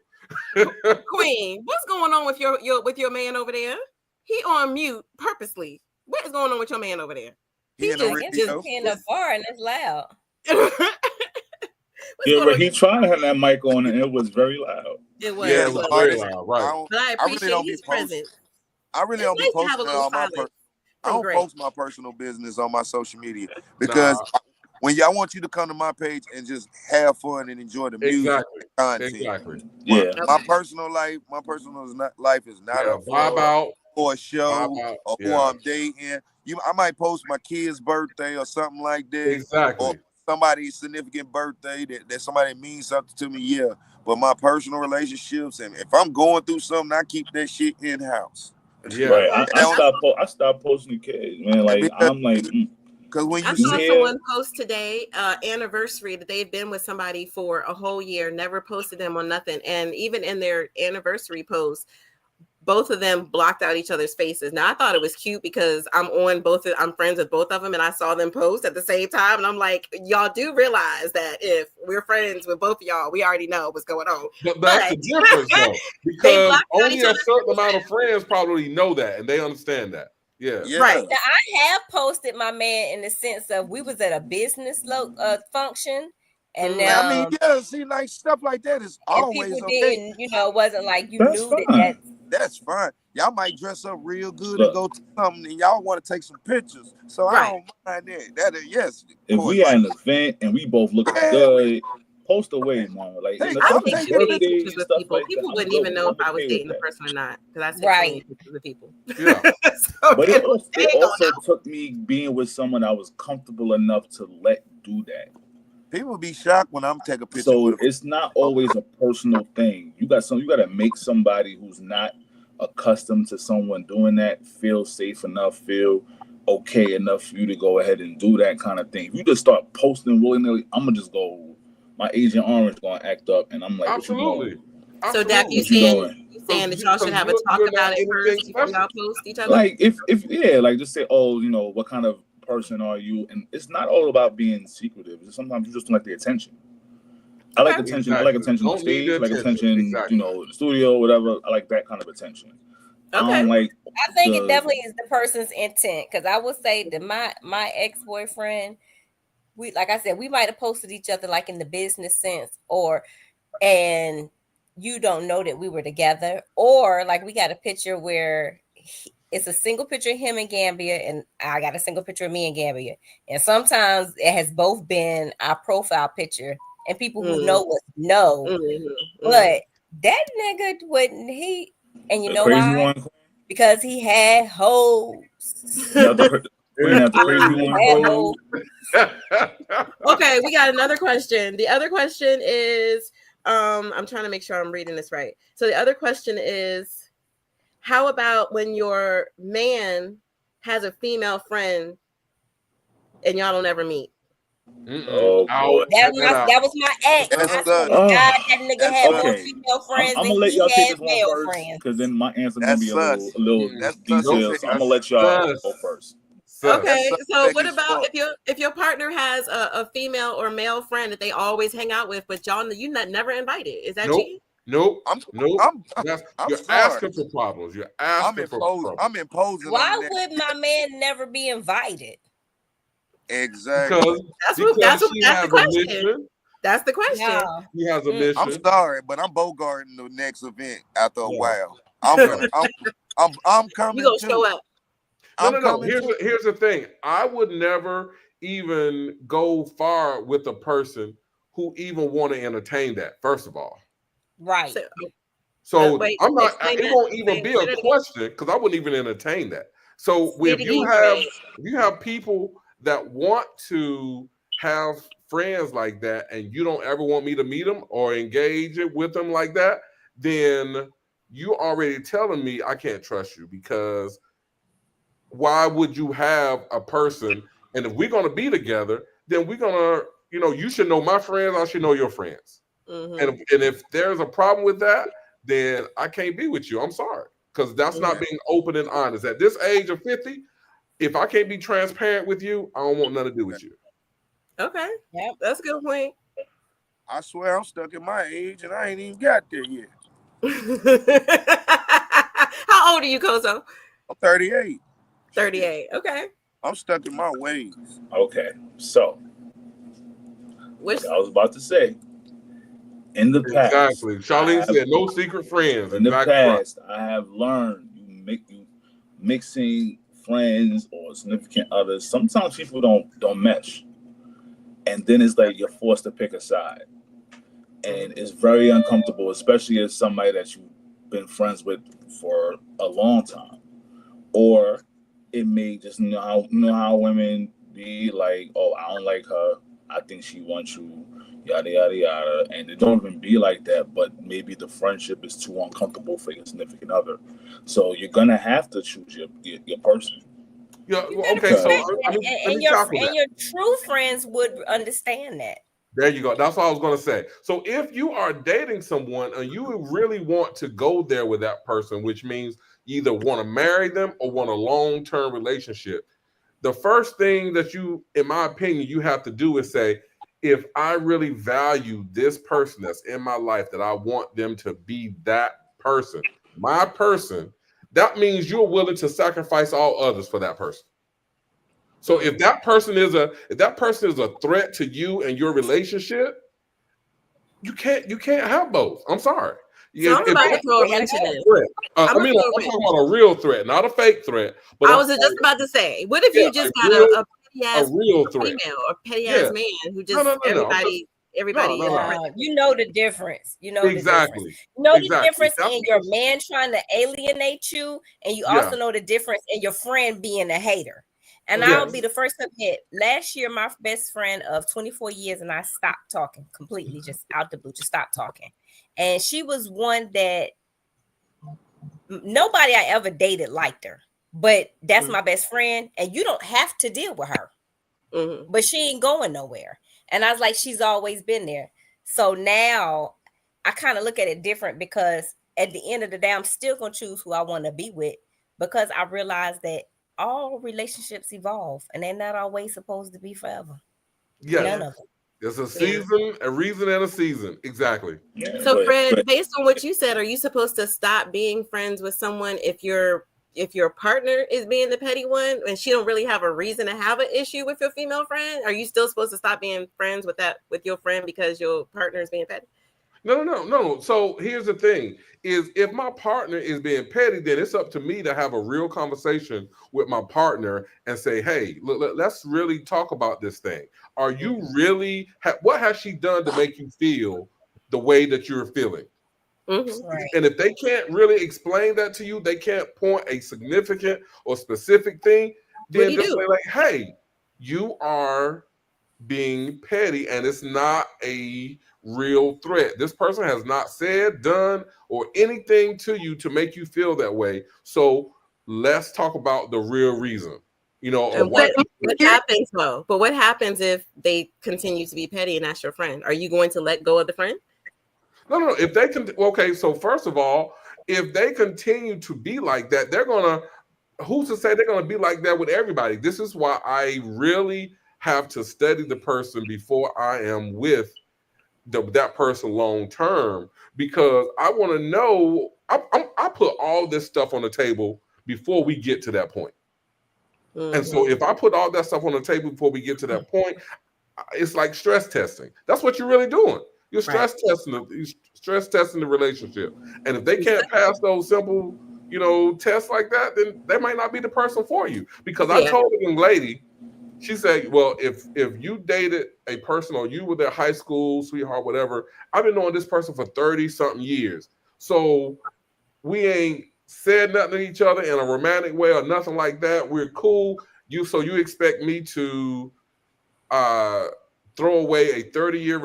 Queen, what's going on with your man over there? He on mute purposely. What is going on with your man over there? He just in the bar and it's loud. He tried to have that mic on and it was very loud. It was. Yeah, it was very loud. Right. But I appreciate his presence. I really don't be posting all my. I don't post my personal business on my social media because. When y'all want you to come to my page and just have fun and enjoy the music content. Exactly. Yeah. My personal life is not vibe out, or a show or who I'm dating. I might post my kid's birthday or something like that. Exactly. Or somebody's significant birthday that somebody means something to me. Yeah. But my personal relationships, and if I'm going through something, I keep that shit in house. Yeah. Right. I stopped posting kids, man. Like I'm like. Because when you I saw someone post today, anniversary, that they've been with somebody for a whole year, never posted them on nothing. And even in their anniversary post, both of them blocked out each other's faces. Now I thought it was cute because I'm friends with both of them, and I saw them post at the same time. And I'm like, y'all do realize that if we're friends with both of y'all, we already know what's going on. But that's the difference, though, because only a certain amount of friends probably know that and they understand that. Yeah. Right. Now, I have posted my man in the sense of we was at a business function. And now, I mean, see, like stuff like that is always people okay. didn't, it wasn't like you knew that. That's fine. Y'all might dress up real good and go to something, and y'all want to take some pictures. So I don't mind that. That is, yes. If we had an event and we both look good, post away, man. Like I don't take pictures with people. People wouldn't even know if I was dating the person or not because I take pictures with people. Yeah. But it also took me being with someone I was comfortable enough to let do that. People be shocked when I'm taking pictures. So it's not always a personal thing. You got to make somebody who's not accustomed to someone doing that feel safe enough, feel okay enough for you to go ahead and do that kind of thing. If you just start posting willy-nilly, I'm gonna just go. My Agent Orange gonna act up, and I'm like, absolutely. So, Dak, you saying that y'all should have a talk about it first before y'all post each other? Like if like just say, what kind of person are you? And it's not all about being secretive. Sometimes you just don't like the attention. I like attention. Exactly. I like attention on stage. I like attention, in the studio, whatever. I like that kind of attention. Okay. I think it definitely is the person's intent. Because I would say that my ex-boyfriend, like I said, we might have posted each other like in the business sense, and you don't know that we were together, or like we got a picture where it's a single picture of him in Gambia, and I got a single picture of me in Gambia, and sometimes it has both been our profile picture. And people who know us know, but that nigga wouldn't he? And you know why? Because he had hoes. Okay, we got another question. The other question is, I'm trying to make sure I'm reading this right. So the other question is, how about when your man has a female friend and y'all don't ever meet? That was my ex. I swear to God, that nigga had more female friends than he had male friends. Because then my answer gonna be a little detailed. So I'm gonna let y'all go first. Okay, so what about if your partner has a female or male friend that they always hang out with, but you never invited? Is that cheating? Nope. You're asking for problems. You're asking for problems. I'm imposing. Why would my man never be invited? Exactly. That's the question. That's the question. Yeah. He has a mission. I'm sorry, but I'm bogarting the next event after a while. I'm coming. You gonna show up? No. Here's the thing. I would never even go far with a person who even want to entertain that. First of all, right. So I'm not. It won't even be a question because I wouldn't even entertain that. So if you have people that want to have friends like that and you don't ever want me to meet them or engage with them like that, then you already telling me I can't trust you, because why would you have a person, and if we're going to be together, then we're going to, you should know my friends, I should know your friends. And if there's a problem with that, then I can't be with you. I'm sorry, because that's not being open and honest. At this age of 50, if I can't be transparent with you, I don't want nothing to do with you. Okay. Yeah, that's a good point. I swear I'm stuck in my age and I ain't even got there yet. How old are you, Kozo? I'm 38. 38. Okay. I'm stuck in my ways. Okay. So, like I was about to say, in the past. Exactly. Charlene said no secret friends. In the past, I have learned you mixing friends or significant others, sometimes people don't mesh, and then it's like you're forced to pick a side, and it's very uncomfortable, especially as somebody that you've been friends with for a long time. or it may just you know how women be like, oh, I don't like her, I think she wants you, yada yada yada, and it don't even be like that. But maybe the friendship is too uncomfortable for your significant other, so you're gonna have to choose your person. Yeah. You Well, gotta okay. So respect that, let me tackle that. and your true friends would understand that. There you go. That's what I was going to say. So if you are dating someone and you really want to go there with that person, which means you either want to marry them or want a long-term relationship, the first thing that you, in my opinion, you have to do is say, if I really value this person that's in my life, that I want them to be that person, my person, that means you're willing to sacrifice all others for that person. So if that person is a threat to you and your relationship, you can't have both. I'm sorry. So I'm about to throw a wrench in this. I'm talking about a real threat, not a fake threat. But I was just about to say, what if you just got a petty ass female or petty ass man who just everybody. You know the difference. You know exactly. The difference. You know the difference in your man trying to alienate you, and you also know the difference in your friend being a hater. And I'll be the first to admit, last year, my best friend of 24 years and I stopped talking completely, just out the blue, just stopped talking. And she was one that nobody I ever dated liked her, but that's my best friend. And you don't have to deal with her, but she ain't going nowhere. And I was like, she's always been there. So now I kind of look at it different, because at the end of the day, I'm still going to choose who I want to be with, because I realize that all relationships evolve and they're not always supposed to be forever. Yeah. None of them. There's a season, a reason, and a season. Exactly. Yeah, so Fred, based on what you said, are you supposed to stop being friends with someone if your partner is being the petty one and she don't really have a reason to have an issue with your female friend? Are you still supposed to stop being friends with your friend because your partner is being petty? No. So here's the thing: is if my partner is being petty, then it's up to me to have a real conversation with my partner and say, "Hey, let's really talk about this thing. Are you really? What has she done to make you feel the way that you're feeling?" Right. And if they can't really explain that to you, they can't point a significant or specific thing, then just say like, "Hey, you are being petty, and it's not a real threat. This person has not said, done, or anything to you to make you feel that way. So let's talk about the real reason." Or what happens though? But what happens if they continue to be petty and that's your friend? Are you going to let go of the friend? No. If they can, okay. So first of all, if they continue to be like that, they're gonna. Who's to say they're gonna be like that with everybody? This is why I really have to study the person before I am with that person long term, because I want to know. I put all this stuff on the table before we get to that point. And so if I put all that stuff on the table before we get to that point, it's like stress testing. That's what you're really doing. You're stress testing the relationship. And if they can't pass those simple, tests like that, then they might not be the person for you. Because I told the young lady, she said, well, if you dated a person or you were their high school sweetheart, whatever, I've been knowing this person for 30-something years. So we ain't said nothing to each other in a romantic way or nothing like that. We're cool. So you expect me to throw away a 30-year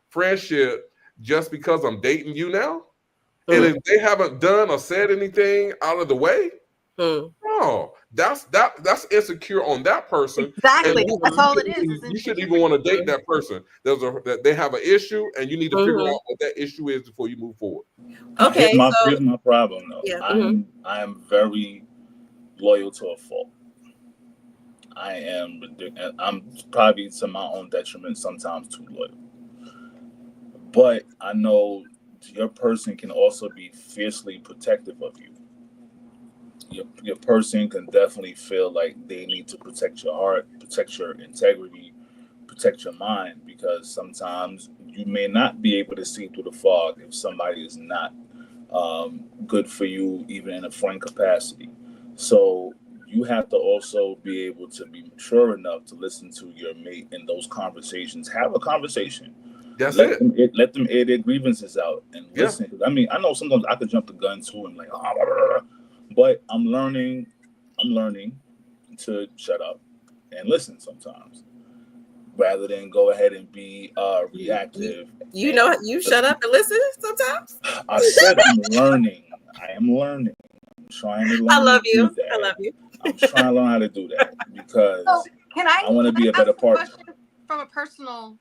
friendship, just because I'm dating you now? And if they haven't done or said anything out of the way, no, that's insecure on that person. Exactly. That's all it is. You shouldn't even want to date that person. That they have an issue, and you need to figure out what that issue is before you move forward. Okay. Here's my problem though. Yeah. I am very loyal to a fault. I'm probably to my own detriment sometimes too loyal. But I know your person can also be fiercely protective of you. Your person can definitely feel like they need to protect your heart, protect your integrity, protect your mind, because sometimes you may not be able to see through the fog if somebody is not good for you, even in a friend capacity. So you have to also be able to be mature enough to listen to your mate in those conversations. Have a conversation. Let them air their grievances out and listen. I mean, I know sometimes I could jump the gun too and like, But I'm learning to shut up and listen sometimes, rather than go ahead and be reactive. You know, you shut up and listen sometimes. I said I'm learning. I am learning. I'm trying to learn. I love you. Do that. I love you. I'm trying to learn how to do that because I want to be a better partner. From a personal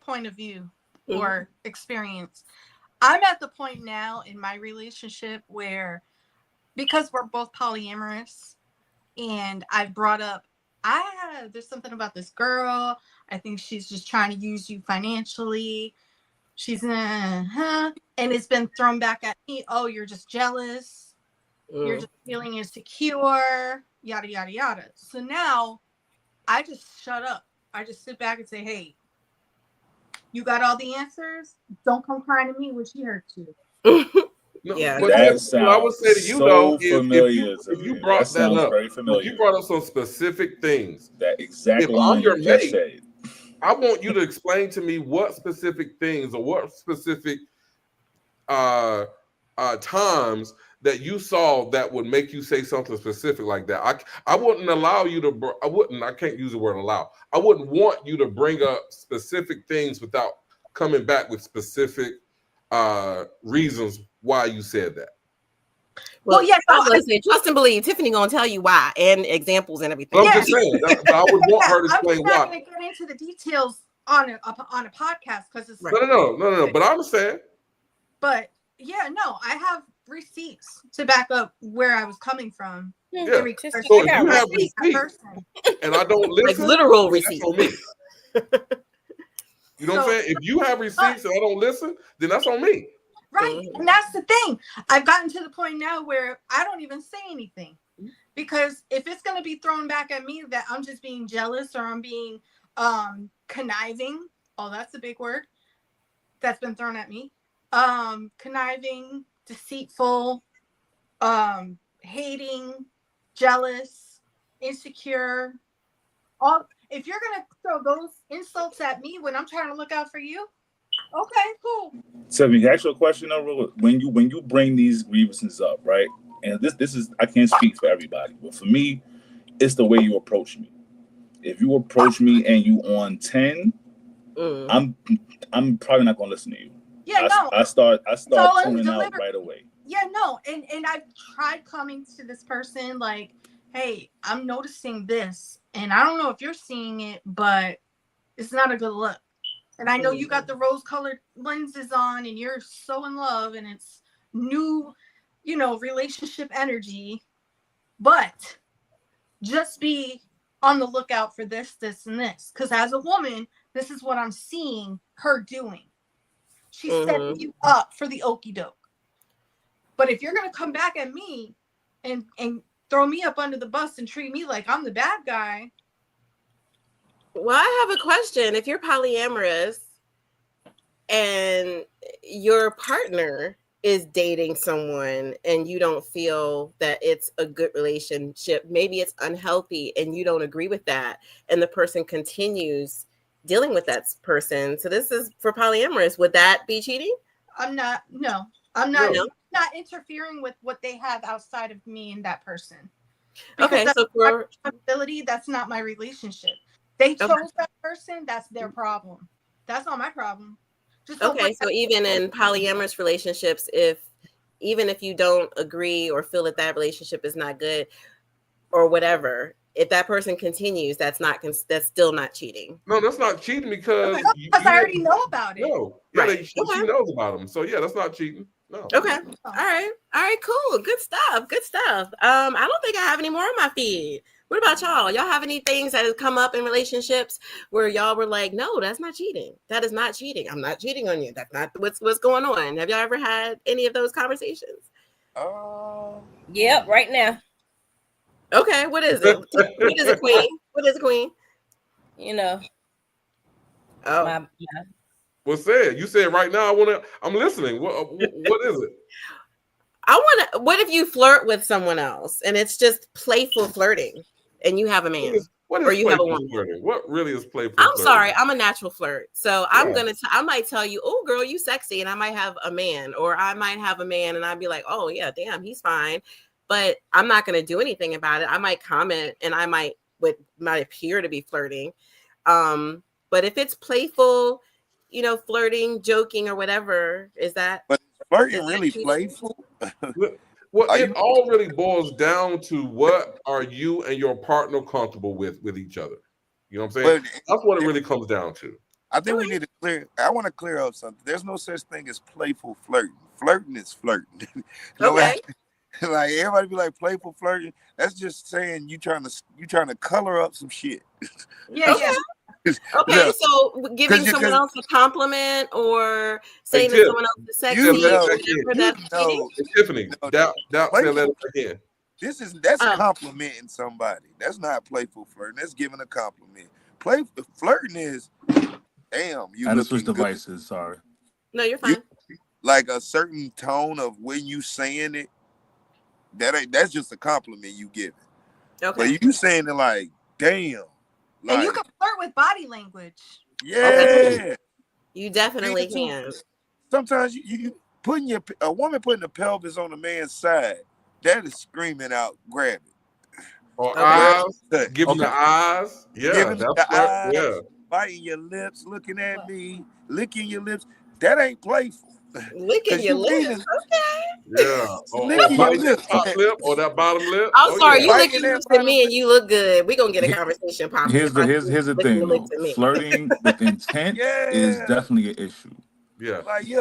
point of view or experience, I'm at the point now in my relationship where, because we're both polyamorous, and I've brought up, there's something about this girl. I think she's just trying to use you financially. She's and it's been thrown back at me. Oh, you're just jealous. You're just feeling insecure. Yada yada yada. So now, I just shut up. I just sit back and say, "Hey, you got all the answers. Don't come crying to me when she hurts you." Yeah, but that sounds I would say to you so though, familiar. if you brought that up, very familiar. If you brought up some specific things. That exact if line I'm your you just mate, said. I want you to explain to me what specific things or what specific times that you saw that would make you say something specific like that. I wouldn't allow you to. I can't use the word allow. I wouldn't want you to bring up specific things without coming back with specific reasons why you said that. Well, yes, I was gonna say, trust and believe. Tiffany gonna tell you why and examples and everything. But I'm just saying, I would want her to explain why. I'm not gonna get into the details on a podcast because it's no. But I understand. But yeah, no, I have receipts to back up where I was coming from. Yeah. So if you have receipts and I don't listen, like literal receipts on me. You know what I'm saying? If you have receipts and I don't listen, then that's on me. Right. And that's the thing. I've gotten to the point now where I don't even say anything. Because if it's going to be thrown back at me that I'm just being jealous or I'm being conniving, that's a big word that's been thrown at me. Conniving, deceitful, hating, jealous, insecure. If you're going to throw those insults at me when I'm trying to look out for you, okay, cool. So, can I ask you a question? When you bring these grievances up, right? And this is, I can't speak for everybody, but for me, it's the way you approach me. If you approach me and you on 10, I'm probably not gonna listen to you. Yeah, I start tuning out right away. Yeah, no, and I've tried coming to this person like, hey, I'm noticing this, and I don't know if you're seeing it, but it's not a good look. And I know you got the rose-colored lenses on and you're so in love and it's new, relationship energy. But just be on the lookout for this, and this. Because as a woman, this is what I'm seeing her doing. She's setting you up for the okie doke. But if you're going to come back at me and throw me up under the bus and treat me like I'm the bad guy. Well, I have a question. If you're polyamorous and your partner is dating someone and you don't feel that it's a good relationship, maybe it's unhealthy and you don't agree with that, and the person continues dealing with that person. So this is for polyamorous. Would that be cheating? I'm not interfering with what they have outside of me and that person. Because so for responsibility, that's not my relationship. They chose that person, that's their problem. That's not my problem. So even in polyamorous relationships, even if you don't agree or feel that relationship is not good or whatever, if that person continues, that's still not cheating. No, that's not cheating because I already know about it. No, she knows about them. So yeah, that's not cheating. No. Okay. All right. Cool. Good stuff. I don't think I have any more on my feed. What about y'all? Y'all have any things that have come up in relationships where y'all were like, no, that's not cheating. That is not cheating. I'm not cheating on you. That's not what's going on. Have y'all ever had any of those conversations? Yep, right now. Okay, what is it? What is it, Queen? What is it, Queen? Oh. Well, say it. You said right now. I'm listening. What is it? What if you flirt with someone else and it's just playful flirting and you have a man? What is you have a woman? Flirting? What really is playful flirting? Sorry, I'm a natural flirt. So I might tell you, oh girl, you sexy, and I might have a man, or I might have a man and I'd be like, oh yeah, damn, he's fine. but I'm not going to do anything about it. I might comment and I might appear to be flirting. But if it's playful, flirting, joking, or whatever, is that? But flirting really playful? Well, it all really boils down to what are you and your partner comfortable with each other. You know what I'm saying? That's what it really comes down to. I think we need to I want to clear up something. There's no such thing as playful flirting. Flirting is flirting. Okay. Like everybody be like playful flirting. That's just saying you trying to color up some shit. Yeah. Okay, so giving someone else a compliment or saying that someone else is sexy, that's cheating. Tiffany, say that again. That's complimenting somebody. That's not playful flirting. That's giving a compliment. Flirting is, damn, you. I had to switch devices. Sorry. No, you're fine. Like a certain tone of when you saying it. That's just a compliment you give it. Okay. But you saying it like, damn. And you can flirt with body language. Yeah. You definitely can. Sometimes you putting a woman putting the pelvis on a man's side, that is screaming out, grab it. Or eyes, giving the eyes. Yeah, giving the eyes, yeah. biting your lips, looking at me, licking your lips. That ain't playful. Licking your lips. Okay. Yeah. Or biting that top lip or that bottom lip. I'm sorry, you licking lips at me and you look good. We're gonna get a conversation popping. Here's the thing though. Flirting with intent is definitely an issue. Yeah. Like we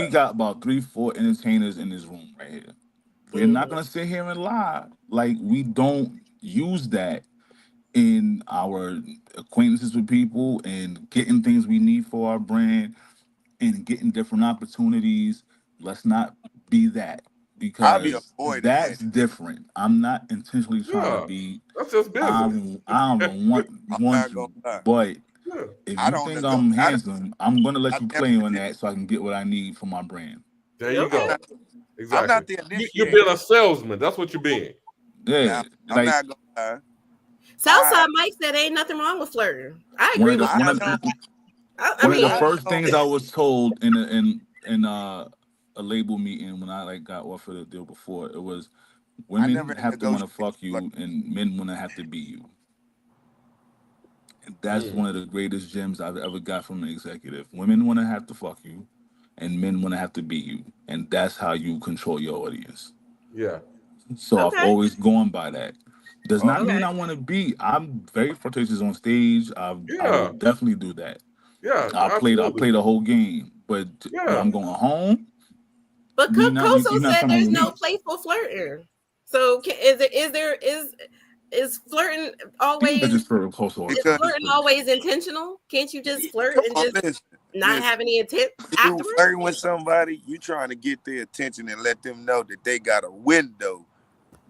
got about 3-4 entertainers in this room right here. We're not gonna sit here and lie. Like we don't use that in our acquaintances with people and getting things we need for our brand and getting different opportunities. Let's not be that, because that's different. I'm not intentionally trying to be. That's just business. I don't want you, but if you think I'm handsome, I'm gonna let you play on that so I can get what I need for my brand. There you go. Exactly. I'm not the initiator. You're being a salesman. That's what you're being. Yeah. I'm not gonna lie. Southside Mike said ain't nothing wrong with flirting. I agree with that. One of the first things I was told in a label meeting when I got offered a deal before, it was women have to want to fuck you and men want to have to be you. And that's one of the greatest gems I've ever got from an executive. Women want to have to fuck you and men want to have to be you. And that's how you control your audience. Yeah. So I've always gone by that. Does not mean I want to be. I'm very flirtatious on stage. I will definitely do that. Yeah, I play the whole game, but when I'm going home. But Koso said there's no playful flirting. So is flirting always? Is flirting always intentional? Can't you just flirt and just not have any intent afterwards? You flirting with somebody, you trying to get their attention and let them know that they got a window.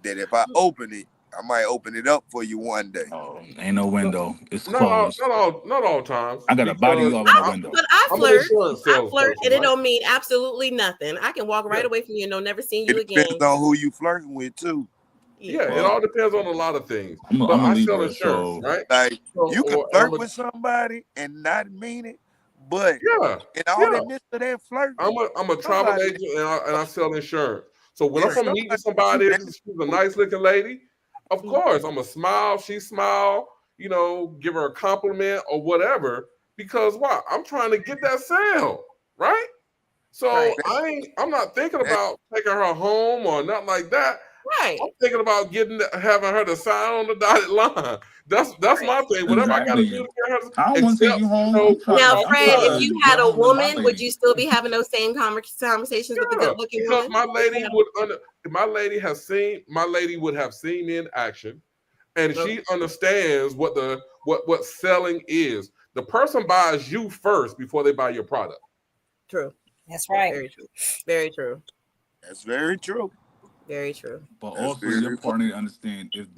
That if I open it, I might open it up for you one day. Oh, ain't no window. It's closed. Not all times. I got a bodyguard on the window. But I flirt, and it don't mean absolutely nothing. I can walk right away from you and never see you again. It depends on who you flirting with too. Yeah, it all depends on a lot of things. But I sell insurance, right? Like you can flirt with somebody and not mean it, but in all the midst of that flirt, I'm a travel agent and I sell insurance. So when I'm meeting somebody, she's a nice looking lady. Of course, I'm a smile. She smile. Give her a compliment or whatever. Because why? I'm trying to get that sale, right? So I'm not thinking about taking her home or nothing like that. Right. I'm thinking about having her to sign on the dotted line. That's my thing. Whatever I got to do to get her. I don't want to take you home. Now, Fred, if you had a woman, would you still be having those same conversations with the good-looking woman? My lady would have seen me in action, and she understands what selling is. The person buys you first before they buy your product. True. That's right. Very true. Very true. That's very true. Very true. But also, your partner understand if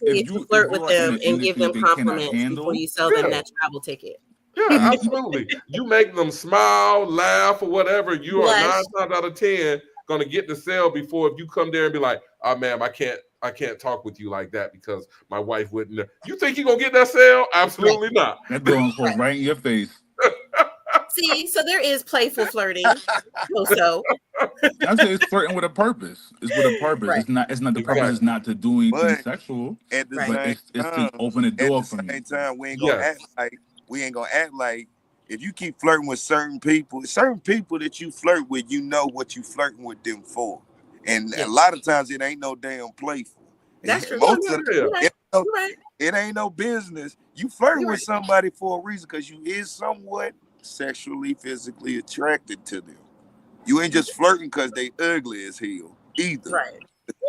you flirt with them and give them compliments before you sell them that travel ticket. Yeah, absolutely. You make them smile, laugh, or whatever. You are 9 times out of 10 gonna get the sale before if you come there and be like, "Oh, ma'am, I can't talk with you like that because my wife wouldn't." You think you're gonna get that sale? Absolutely not. That going to right in your face. See, so there is playful flirting. Also, I say it's flirting with a purpose. It's with a purpose. Right. It's not. The purpose is not to do anything sexual. At the Right. same But it's time, to open the door for at me. the same time, we ain't gonna act like if you keep flirting with certain people that you flirt with, you know what you flirting with them for. And a lot of times it ain't no damn playful. That's true. Most of Right. it ain't no business. You flirting with somebody for a reason because you is somewhat sexually, physically attracted to them. You ain't just flirting because they ugly as hell either. Right.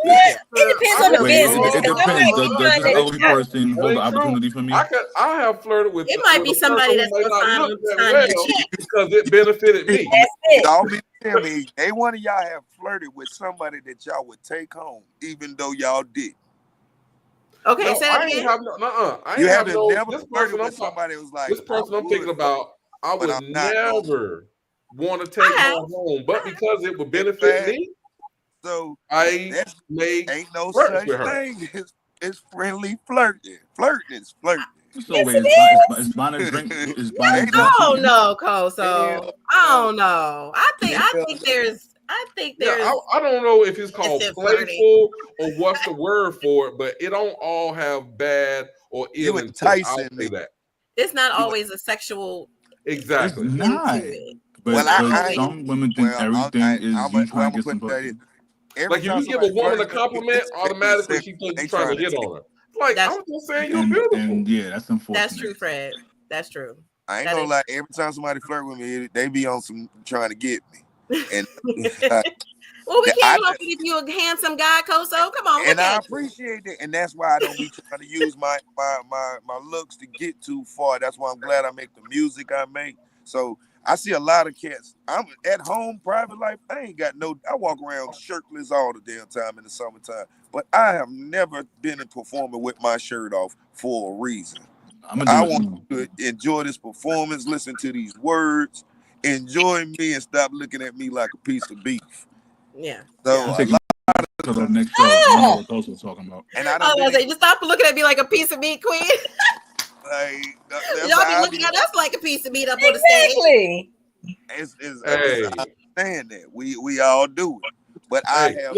It depends on the business. It depends. Does this ugly person hold the opportunity for me? I have flirted with. It might be somebody that's might gonna not look that well because it benefited me. That's it. Y'all be telling me, they one of y'all have flirted with somebody that y'all would take home, even though y'all did. Okay, No, say that I ain't again. have no. I You ain't have haven't no. never This flirted person with somebody who was like, this person I'm thinking about, I would I'm not never want to take her home, but because it would benefit me, so I made ain't no flirts such with her. thing as friendly flirting. Flirting is flirting. So wait, is buying a drink? Is buying a drink? Oh no, Koso. Oh no. I think there's. Yeah, I don't know if it's called Instant playful or what's the word for it, but it don't all have bad or ill You intent. I'll enticing say me. that. It's not always a sexual. Exactly. It's not. But some women think everything is you trying to get some pussy. Like if you give a woman a compliment, automatically she thinks you're trying to hit on her. Like I'm just saying, you're beautiful. And yeah, that's unfortunate. That's true, Fred. That's true. I ain't gonna lie. Every time somebody flirt with me, they be on some trying to get me. And well, we can't help it if you're a handsome guy, Koso. Come on. And I appreciate it, and that's why I don't be trying to use my looks to get too far. That's why I'm glad I make the music I make. So I see a lot of cats. I'm at home, private life. I walk around shirtless all the damn time in the summertime. But I have never been performing with my shirt off for a reason. I want you to enjoy this performance, listen to these words, enjoy me, and stop looking at me like a piece of beef. Yeah. So a lot to the next show, I know what Koso's talking about. And I was say, just stop looking at me like a piece of meat, Queen. Y'all be looking at us like a piece of meat up on the stage. I understand that we all do it, but I have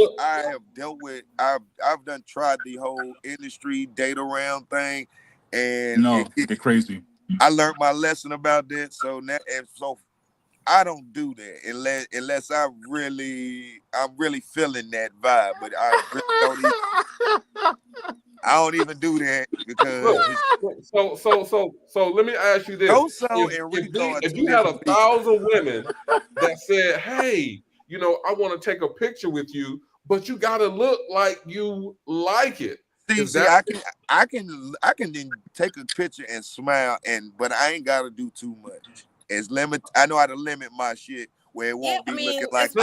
dealt with. I've tried the whole industry date around thing, and they're crazy. I learned my lesson about that. So now, I don't do that unless I'm really feeling that vibe. But I really don't even do that because. So let me ask you this: if you had 1,000 women that said, "Hey, I want to take a picture with you, but you got to look like you like it." I can then take a picture and smile, but I ain't got to do too much. I know how to limit my shit where it won't be looking like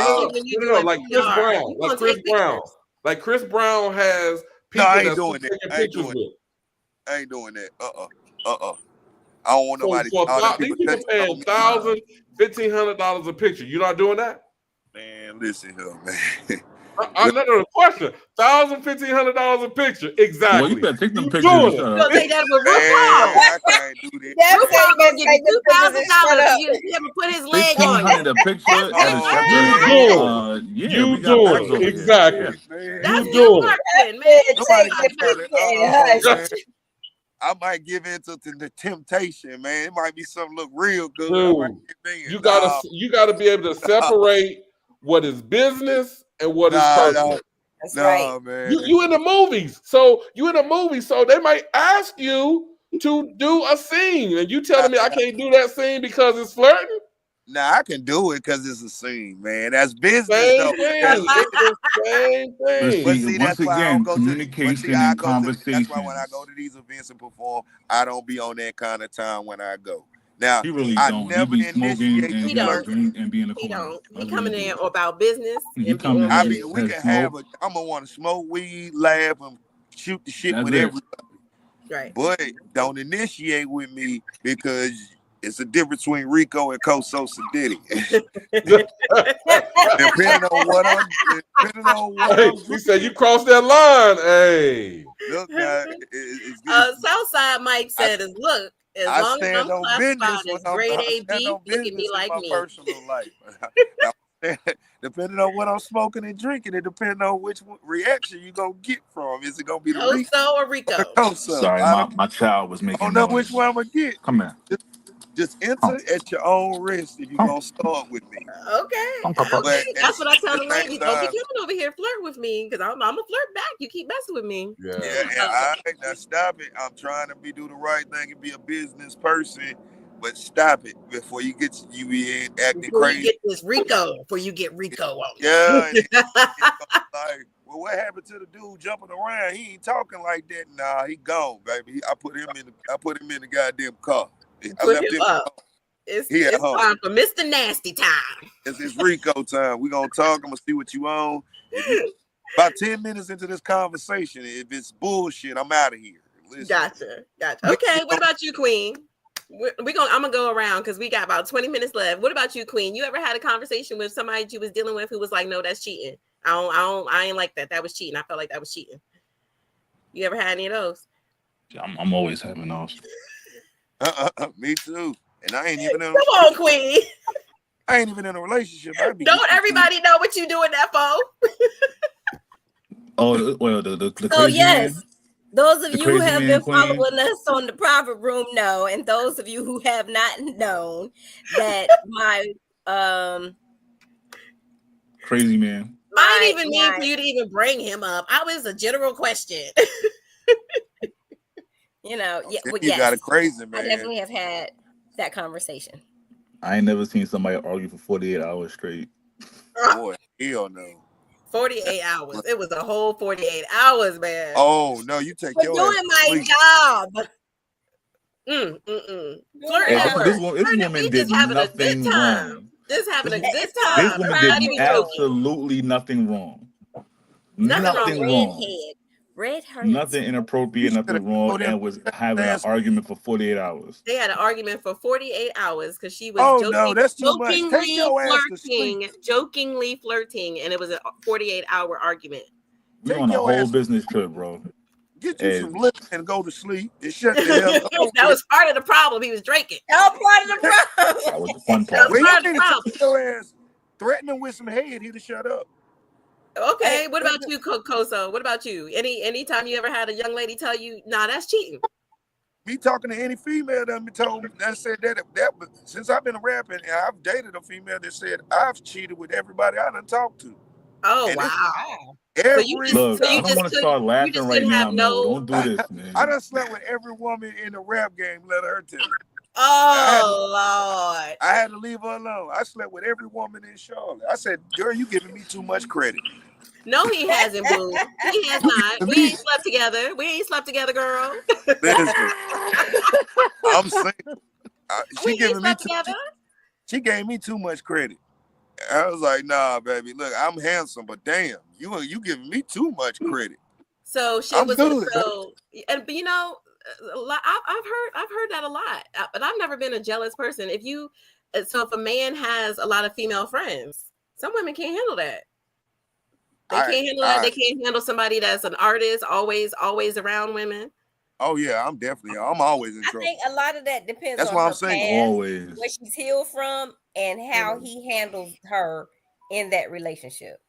like Chris Brown has people that's taking pictures with. I ain't doing that. I don't want nobody. These people paying $1,000, $1,500 a picture. You not doing that? Man, listen here, man. Another question: $1,000, $1,500 a picture. Exactly. Well, you better take them pictures. You'll take that with RuPaul. I can't do that. RuPaul gonna give you $2,000. You ever put his leg on you. $1,500 a picture. You doing it exactly? That's your marketing, man. I might give in to the temptation, man. It might be something look real good. Dude, you gotta be able to separate what is business and what is personal. That's right, man. You in the movies, so they might ask you to do a scene, and you telling me I can't do that scene because it's flirting? Nah, I can do it because it's a scene, man. That's business, though. Same thing. But see, once again, communication and conversation. That's why when I go to these events and perform, I don't be on that kind of time when I go. Now, he really I don't. never He be smoking and be in the corner. He don't. He coming in about business. We can have I'm gonna want to smoke weed, laugh, and shoot the shit with everybody. Right. But don't initiate with me because it's a difference between Rico and Koso Sadiddy. Depending on what I'm he said you crossed that line. Hey. Look, guys, Southside Mike said is look. As long as I'm classified as grade A beef, look at me like me. Personal life. depending on what I'm smoking and drinking, it depends on which reaction you gonna get from. Is it gonna be the Coso or Rico? Sorry, my child was making I don't know noise. which one I'm gonna get. Come here. Just enter at your own risk if you're gonna start with me. Okay. Okay. That's what I tell the ladies. Don't be coming over here flirt with me because I'm gonna flirt back. You keep messing with me. Yeah. All right, now stop it. I'm trying to do the right thing and be a business person, but stop it before you get acting before crazy. You get this Rico before you get Rico on. Yeah. Like, well, what happened to the dude jumping around? He ain't talking like that. Nah, he gone, baby. I put him in the goddamn car. I left him up. It's time for Mr. Nasty time. It's Rico time. We're gonna talk. I'm gonna see what you own. About 10 minutes into this conversation, if it's bullshit, I'm out of here. Listen. Gotcha. Okay, what about you, Queen? I'm gonna go around because we got about 20 minutes left. What about you, Queen? You ever had a conversation with somebody that you was dealing with who was like, no, that's cheating. I ain't like that. That was cheating. I felt like that was cheating. You ever had any of those? I'm always having those. Me too. And I ain't even in Come on, Queen. I ain't even in a relationship. Don't everybody know what you doing that for? Oh, well, the crazy yes. Man. Those of you who have been following us on the private room know, and those of you who have not known that my crazy man. I didn't even mean for you to even bring him up. I was a general question. You know, you got a crazy man. I definitely have had that conversation. I ain't never seen somebody argue for 48 hours straight. Boy, hell no. 48 hours. It was a whole 48 hours, man. Oh no, you take your doing my job. This woman did nothing wrong. Just having a good time. This woman did absolutely nothing wrong. Nothing wrong. Redhead. Nothing inappropriate, nothing wrong, and was having an argument for 48 hours. They had an argument for 48 hours because she was jokingly flirting, and it was a 48-hour argument. We're on a whole business trip, bro. Get you some liquor and go to sleep and shut the hell up. That was part of the problem. He was drinking. That was part of the problem. That was the fun part. Your ass threatening with some head, he'd have shut up. Okay, what about you, Koso? What about you? Anytime you ever had a young lady tell you, nah, that's cheating? Me talking to any female that said that since I've been rapping, and I've dated a female that said I've cheated with everybody I done talked to. Oh, and wow. I don't want to start laughing right now. No, don't do this, man. I done slept with every woman in the rap game, let her tell it. Lord. I had to leave her alone. I slept with every woman in Charlotte. I said, girl, you giving me too much credit. No, he hasn't, boo. He has not. We ain't slept together, girl. Listen, I'm saying, she gave me too much credit. I was like, nah, baby, look, I'm handsome, but damn, you giving me too much credit. So she was good. I've heard that a lot, but I've never been a jealous person. If a man has a lot of female friends, some women can't handle that. They can't handle that. They can't handle somebody that's an artist, always around women. Oh yeah, I'm always in trouble. I think a lot of that depends on what I'm saying. Always where she's healed from and how he handles her in that relationship.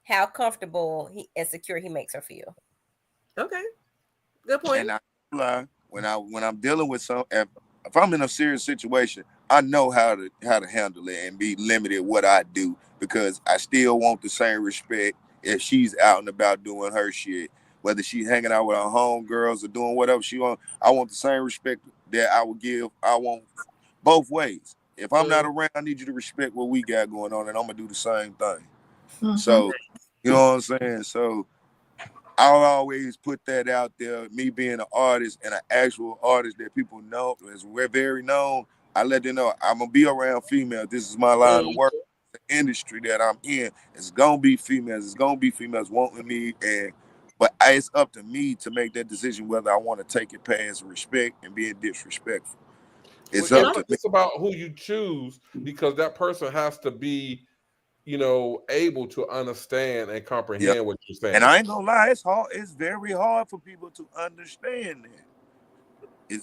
How comfortable and secure he makes her feel. Okay, good point. And when I'm dealing with if I'm in a serious situation, I know how to handle it and be limited what I do because I still want the same respect if she's out and about doing her shit. Whether she's hanging out with her homegirls or doing whatever she wants, I want the same respect that I would give. I want both ways. If I'm not around, I need you to respect what we got going on, and I'm gonna do the same thing. Mm-hmm. So, you know what I'm saying? So, I'll always put that out there. Me being an artist and an actual artist that people know is very known. I let them know I'm gonna be around females. This is my line of work. The industry that I'm in, it's gonna be females. It's gonna be females wanting me, but it's up to me to make that decision whether I want to take it past respect and being disrespectful. It's up to me. It's about who you choose because that person has to be, able to understand and comprehend what you're saying. And I ain't gonna lie, it's hard. It's very hard for people to understand that.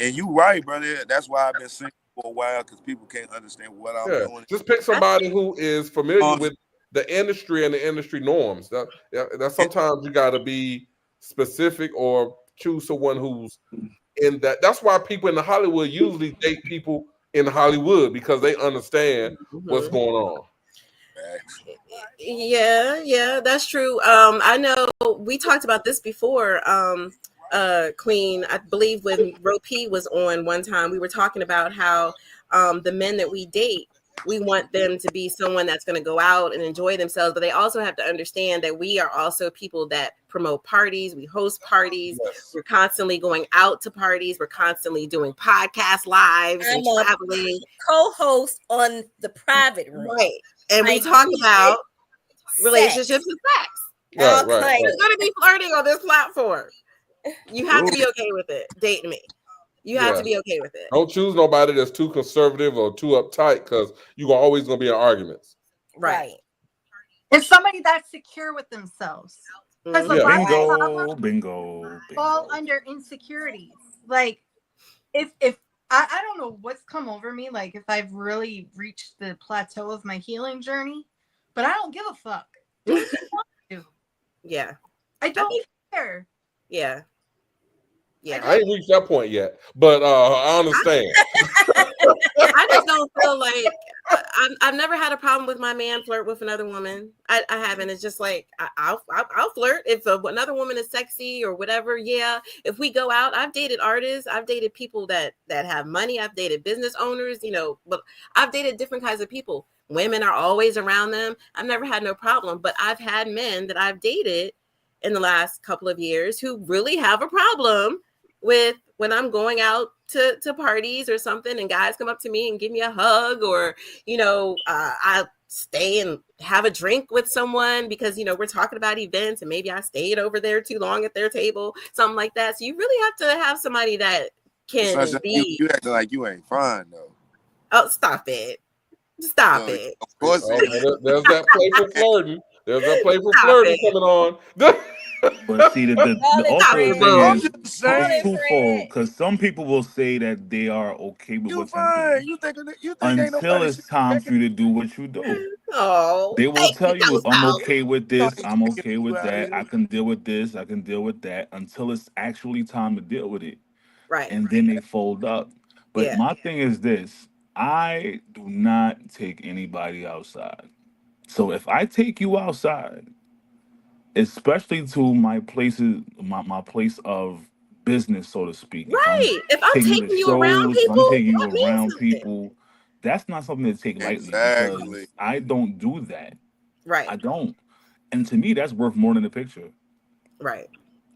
And you right, brother. That's why I've been single for a while because people can't understand what I'm doing. Just pick somebody who is familiar with the industry and the industry norms. That sometimes you got to be specific or choose someone who's in that. That's why people in Hollywood usually date people in Hollywood because they understand what's going on. Yeah, that's true. I know we talked about this before. Queen, I believe when Ro P was on one time, we were talking about how the men that we date, we want them to be someone that's going to go out and enjoy themselves, but they also have to understand that we are also people that promote parties. We host parties. Yes. We're constantly going out to parties. We're constantly doing podcast lives and traveling. Co-host on the private room. Right. And we talk about relationships and sex. Right. There's going to be flirting on this platform. You have to be okay with it. Dating me. You have to be okay with it. Don't choose nobody that's too conservative or too uptight because you're always going to be in arguments. Right. It's somebody that's secure with themselves. Because a lot of problems bingo. fall under insecurities. Like, if I don't know what's come over me, like if I've really reached the plateau of my healing journey, but I don't give a fuck. Do what you want to. Yeah. I don't care. Yeah. I ain't reached that point yet, but I understand. I just don't feel like I've never had a problem with my man flirt with another woman. I haven't. It's just like I'll flirt if another woman is sexy or whatever. Yeah, if we go out, I've dated artists, I've dated people that have money, I've dated business owners, but I've dated different kinds of people. Women are always around them. I've never had no problem, but I've had men that I've dated in the last couple of years who really have a problem with when I'm going out to parties or something and guys come up to me and give me a hug or, I stay and have a drink with someone because, we're talking about events and maybe I stayed over there too long at their table, something like that. So you really have to have somebody that can be. You acting like you ain't fine though. Oh, stop it. Stop it. Of course. There's that playful flirting. There's that playful flirting coming on. But see, the also thing is it's twofold because some people will say that they are okay with what they're doing. You think until it's time for you to do what you do. Oh, they will tell you, I'm okay with this, I'm okay with that, I can deal with this, I can deal with that, until it's actually time to deal with it. Right. And then they fold up. But my thing is this, I do not take anybody outside. So if I take you outside, especially to my places, my place of business, so to speak. Right. If I'm taking you around people, I'm taking you around people. That's not something to take lightly because I don't do that. Right. I don't. And to me, that's worth more than the picture. Right.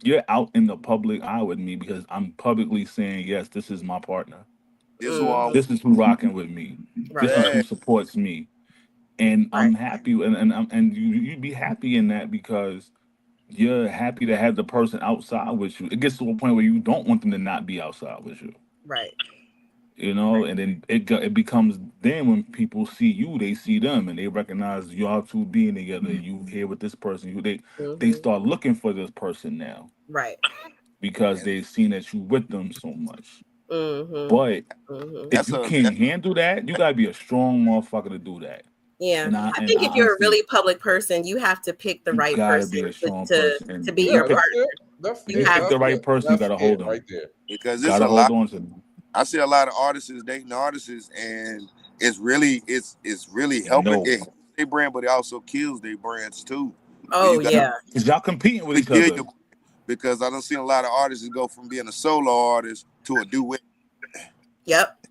You're out in the public eye with me because I'm publicly saying, yes, this is my partner. This is who rocking with me. Right. This is who supports me. And I'm happy, and you'd be happy in that because you're happy to have the person outside with you. It gets to a point where you don't want them to not be outside with you. Right. And then it becomes then when people see you, they see them, and they recognize y'all two being together. You here with this person. They start looking for this person now. Right. Because they've seen that you with them so much. But if you can't handle that, you gotta be a strong motherfucker to do that. Yeah, I think if you're a really public person, you have to pick the right person to be your partner. You pick the right person. You gotta hold on right there because it's a lot. I see a lot of artists dating artists, and it's really helping their brand, but it also kills their brands too. Oh yeah, because y'all competing with each other. Because I don't see a lot of artists go from being a solo artist to a duet. Yep.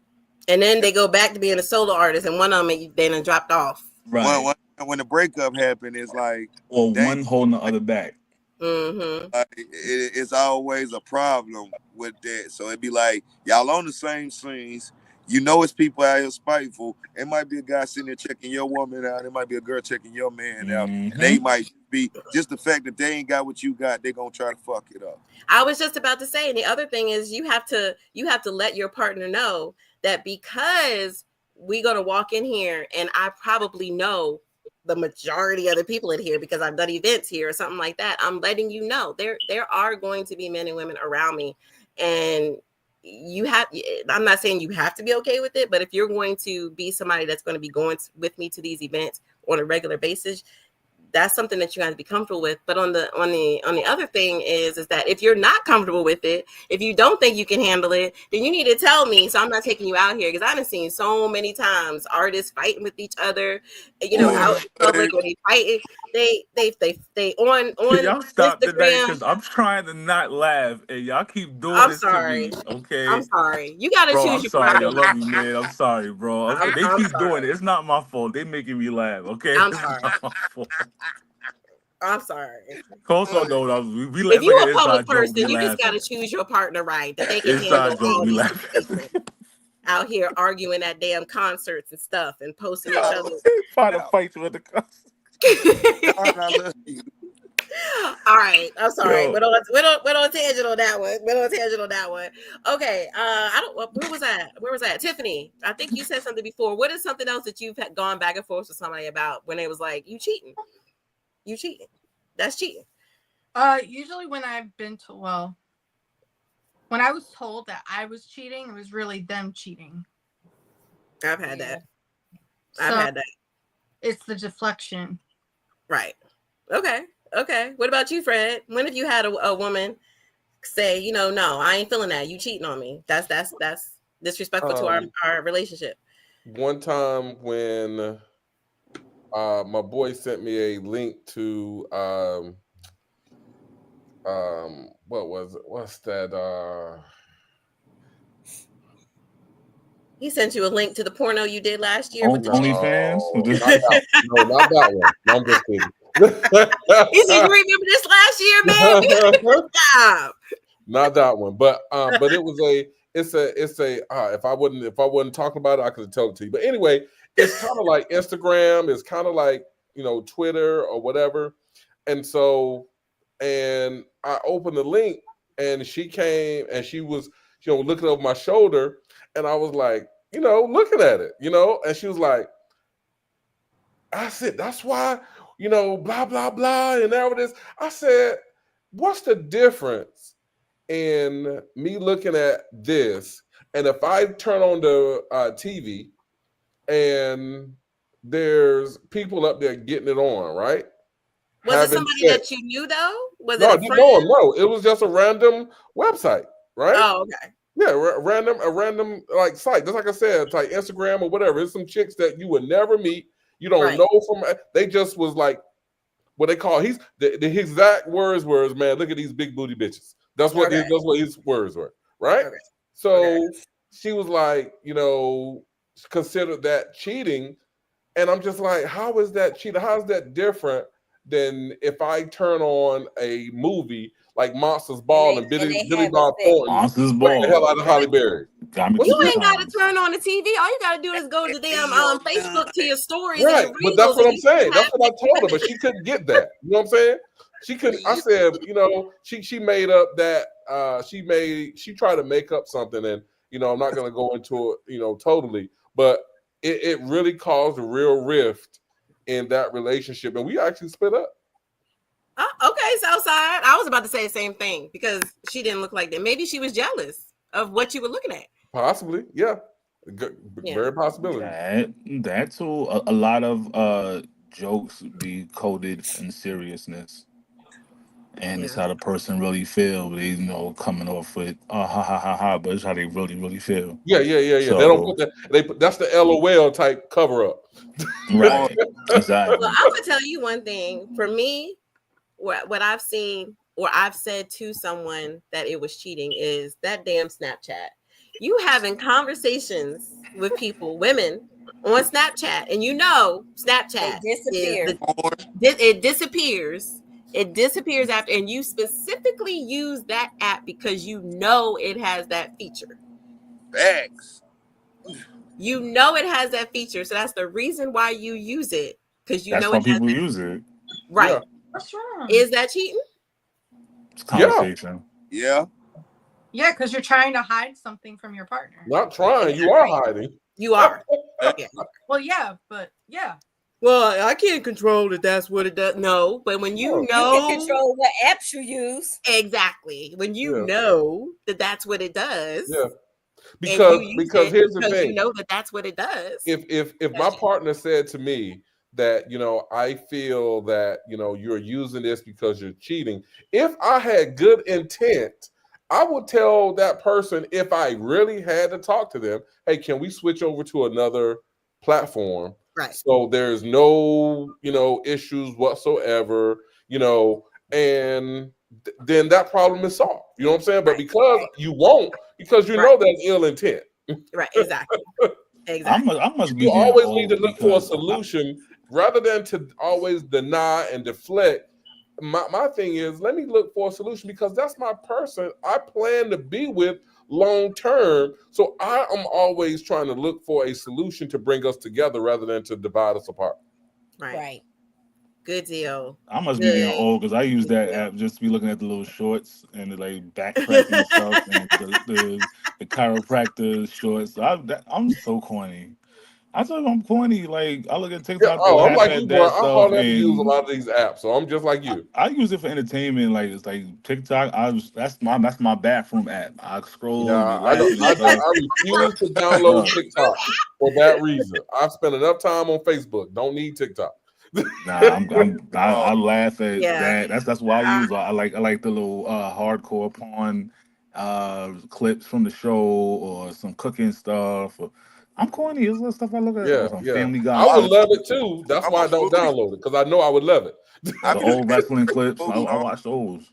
And then they go back to being a solo artist, and one of them they done dropped off. Right. When the breakup happened, it's like one holding the other back. It's always a problem with that. So it'd be like y'all on the same scenes. It's people out here spiteful. It might be a guy sitting there checking your woman out. It might be a girl checking your man out. And they might be just the fact that they ain't got what you got. They're gonna try to fuck it up. I was just about to say, and the other thing is you have to let your partner know that because we're going to walk in here and I probably know the majority of the people in here because I've done events here or something like that. I'm letting you know there are going to be men and women around me. And, I'm not saying you have to be okay with it, but if you're going to be somebody that's going to be going with me to these events on a regular basis, that's something that you got to be comfortable with. But on the other thing is that if you're not comfortable with it, if you don't think you can handle it, then you need to tell me, so I'm not taking you out here, because I've seen so many times artists fighting with each other, out in public, or they fighting. They on y'all stop tonight, Instagram. because I'm trying to not laugh, and y'all keep doing I'm this sorry. to me. Okay, I'm sorry. You gotta bro. choose I'm your sorry. I partner. love you, man. I'm sorry, bro. Okay, they I'm keep doing sorry. it. It's not my fault. They making me laugh. Okay, I'm it's sorry. not my fault. I'm sorry. Also, no, we If it's like you're an a public inside joke. We person, you just got laughing. to choose your partner right, that they can handle Inside joke. all We these laughing. situations. Out here arguing at damn concerts and stuff and posting each other. Trying to fight you at the concert. I love you. All right, I'm sorry. Yo. We're on tangent on that one. Okay, I don't. Where was I? Tiffany, I think you said something before. What is something else that you've gone back and forth with somebody about when they was like, "You cheating? You cheating? That's cheating." Usually when I've been to, when I was told that I was cheating, it was really them cheating. I've had that. It's the deflection. Right. Okay. What about you, Fred? When have you had a woman say, no, I ain't feeling that. You cheating on me. That's disrespectful to our relationship. One time when my boy sent me a link to what was it? What's that? He sent you a link to the porno you did last year. OnlyFans? No, not that one. No, I'm just kidding. He said, "You remember this last year, man? We got to stop." Not that one, but it was if I wasn't talking about it, I could tell it to you. But anyway, it's kind of like Instagram. It's kind of like Twitter or whatever. And so, and I opened the link, and she came, and she was looking over my shoulder, and I was like, looking at it, and she was like, I said, that's why, blah, blah, blah, and all this. I said, what's the difference in me looking at this, and if I turn on the TV and there's people up there getting it on, right? Was it somebody that you knew, though? Was no, it a friend? No, it was just a random website, right? Oh, okay. Yeah, a random like site. Just like I said, it's like Instagram or whatever. It's some chicks that you would never meet. You don't know from. They just was like what they call. His exact words was, "Man, look at these big booty bitches." That's what his words were, right? Okay. So she was like, considered that cheating, and I'm just like, how is that cheating? How is that different than if I turn on a movie like Monsters Ball and Billy Bob Thornton, Monsters Ball, the hell out of Halle Berry? Well, you ain't got to turn on the TV. All you got to do is go to damn Facebook to your stories. Right, and your but that's what I'm saying. That's what I told her, but she couldn't get that. You know what I'm saying? She couldn't. I said, she made up that she tried to make up something, and I'm not going to go into it, totally, but it really caused a real rift in that relationship, and we actually split up. Oh, okay, Southside. I was about to say the same thing because she didn't look like that. Maybe she was jealous of what you were looking at. Possibly, yeah. Very possibility. That too. A lot of jokes be coded in seriousness, and it's how the person really feel. They coming off with ha ha ha ha, but it's how they really feel. Yeah. So, they don't put that. That's the LOL type cover up. Right. Exactly. Well, I'm gonna tell you one thing. For me, what I've seen or I've said to someone that it was cheating is that damn Snapchat. You having conversations with people, women on Snapchat, and Snapchat it disappears. It disappears after, and you specifically use that app because it has that feature. Thanks. It has that feature, so that's the reason why you use it, because that's why people use it. Right. Yeah. What's wrong? Is that cheating? It's conversation. Yeah. Yeah, because you're trying to hide something from your partner. Not trying. You are hiding. You are. Well, yeah, but yeah. Well, I can't control that. That's what it does. No, but when you know, you can control what apps you use. Exactly. When you know that that's what it does. Yeah. Because here's the thing. You know that that's what it does. If my partner said to me that, I feel that, you're using this because you're cheating, if I had good intent, I would tell that person, if I really had to talk to them, hey, can we switch over to another platform? Right. So there's no, issues whatsoever, and then that problem is solved. You know what I'm saying? But because you won't, because you know that's ill intent. Right, exactly. Exactly. I must be you always old need to look for a solution rather than to always deny and deflect. My thing is, let me look for a solution because that's my person I plan to be with long term. So I am always trying to look for a solution to bring us together rather than to divide us apart. Right. Good deal. I must be getting old because I use that app just to be looking at the little shorts and the backtracking stuff and the chiropractor shorts. I'm so corny. I told you I'm corny. Like I look at TikTok. I'm like you, bro. I hardly ever use a lot of these apps, so I'm just like you. I use it for entertainment. Like it's like TikTok. That's my bathroom app. I scroll. Yeah, I refuse to download TikTok for that reason. I've spent enough time on Facebook. Don't need TikTok. Nah, I laugh at that. That's why I use. I like the little hardcore porn clips from the show or some cooking stuff. I'm corny. It's little stuff I look at. Family Guy. I would love it too. That's why I don't download it because I know I would love it. The old wrestling clips. I watch those.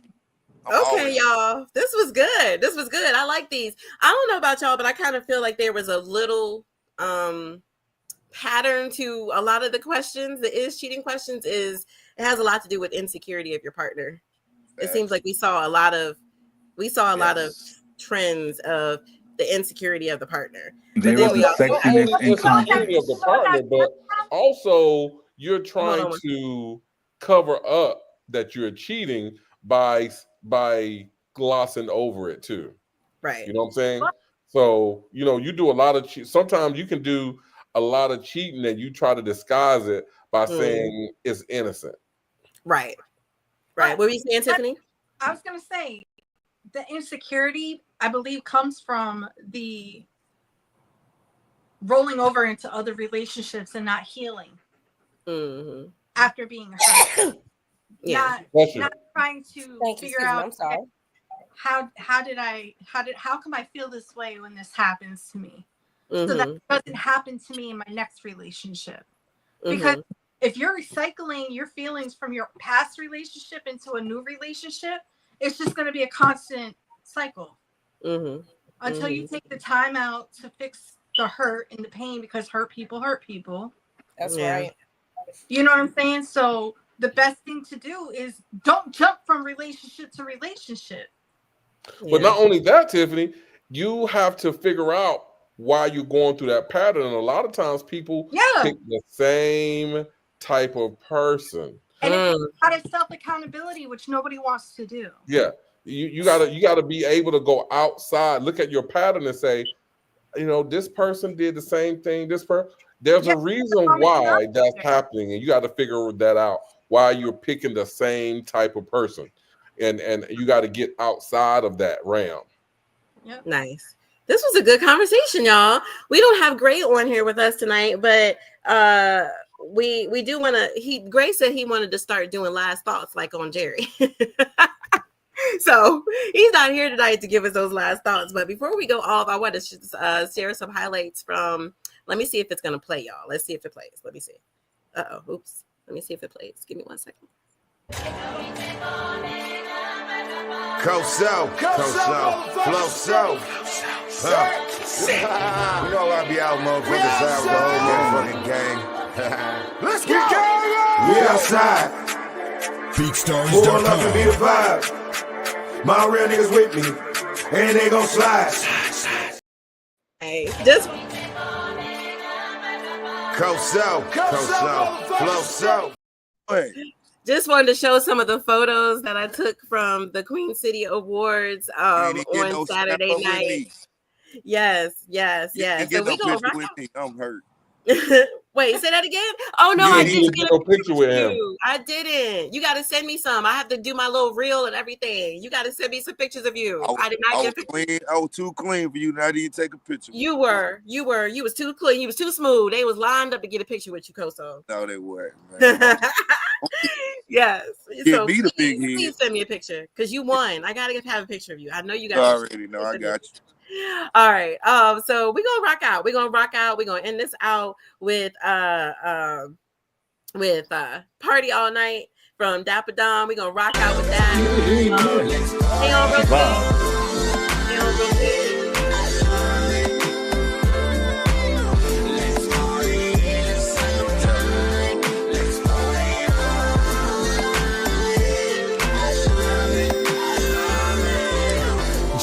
Okay, y'all. This was good. I like these. I don't know about y'all, but I kind of feel like there was a little pattern to a lot of the questions. The is cheating questions it has a lot to do with insecurity of your partner. It seems like we saw a lot of trends of the insecurity of the partner. There is the sexiness in insecurity of the partner, but also you're trying to cover up that you're cheating by glossing over it too. Right. You know what I'm saying? So, you do a lot of sometimes you can do a lot of cheating and you try to disguise it by saying it's innocent. Right. What were you saying, Tiffany? I was going to say the insecurity, I believe, comes from the rolling over into other relationships and not healing after being hurt. Not trying to figure out. I'm sorry. How come I feel this way when this happens to me? So that it doesn't happen to me in my next relationship. Because if you're recycling your feelings from your past relationship into a new relationship, it's just going to be a constant cycle until you take the time out to fix the hurt and the pain, because hurt people. That's right. You know what I'm saying? So the best thing to do is don't jump from relationship to relationship. But not only that, Tiffany, you have to figure out why you're going through that pattern. And a lot of times people pick the same type of person. And it's out of self-accountability, which nobody wants to do. Yeah. You gotta be able to go outside, look at your pattern and say, this person did the same thing. There's a reason why that's happening, and you got to figure that out. Why you're picking the same type of person, and you got to get outside of that realm. Yep. Nice. This was a good conversation, y'all. We don't have Gray on here with us tonight, but we do want to. Gray said he wanted to start doing last thoughts like on Jerry. So he's not here tonight to give us those last thoughts. But before we go off, I want to share some highlights from. Let me see if it's going to play, y'all. Let's see if it plays. Let me see. Oops. Let me see if it plays. Give me 1 second. Coast out, flow south. You know I be out, motherfuckers, out the whole motherfucking gang. Let's go. We outside. BeatStars.com. Pull up and be the vibe. My real niggas with me, and they gon' slide. Hey, just coast out, flow south. Just wanted to show some of the photos that I took from the Queen City Awards on Saturday night. Yes. So we go around. I'm hurt. Wait, say that again? Oh no, Yeah, I he didn't didn't get get a no picture with him. you. I didn't. You got to send me some. I have to do my little reel and everything. You got to send me some pictures of you. I did not get a picture. Clean. I was too clean for you. Now I didn't take a picture. You was too clean. You was too smooth. They was lined up to get a picture with you, Koso. No, they weren't. Man. Yes. Give So me the big head. please send me a picture because you won. I gotta have a picture of you. I know you got. I already know. I got you. All right. So we're gonna rock out. We're gonna end this out with Party All Night from Dapper Don. We're gonna rock out with that. Hang on real quick. Hang on real quick.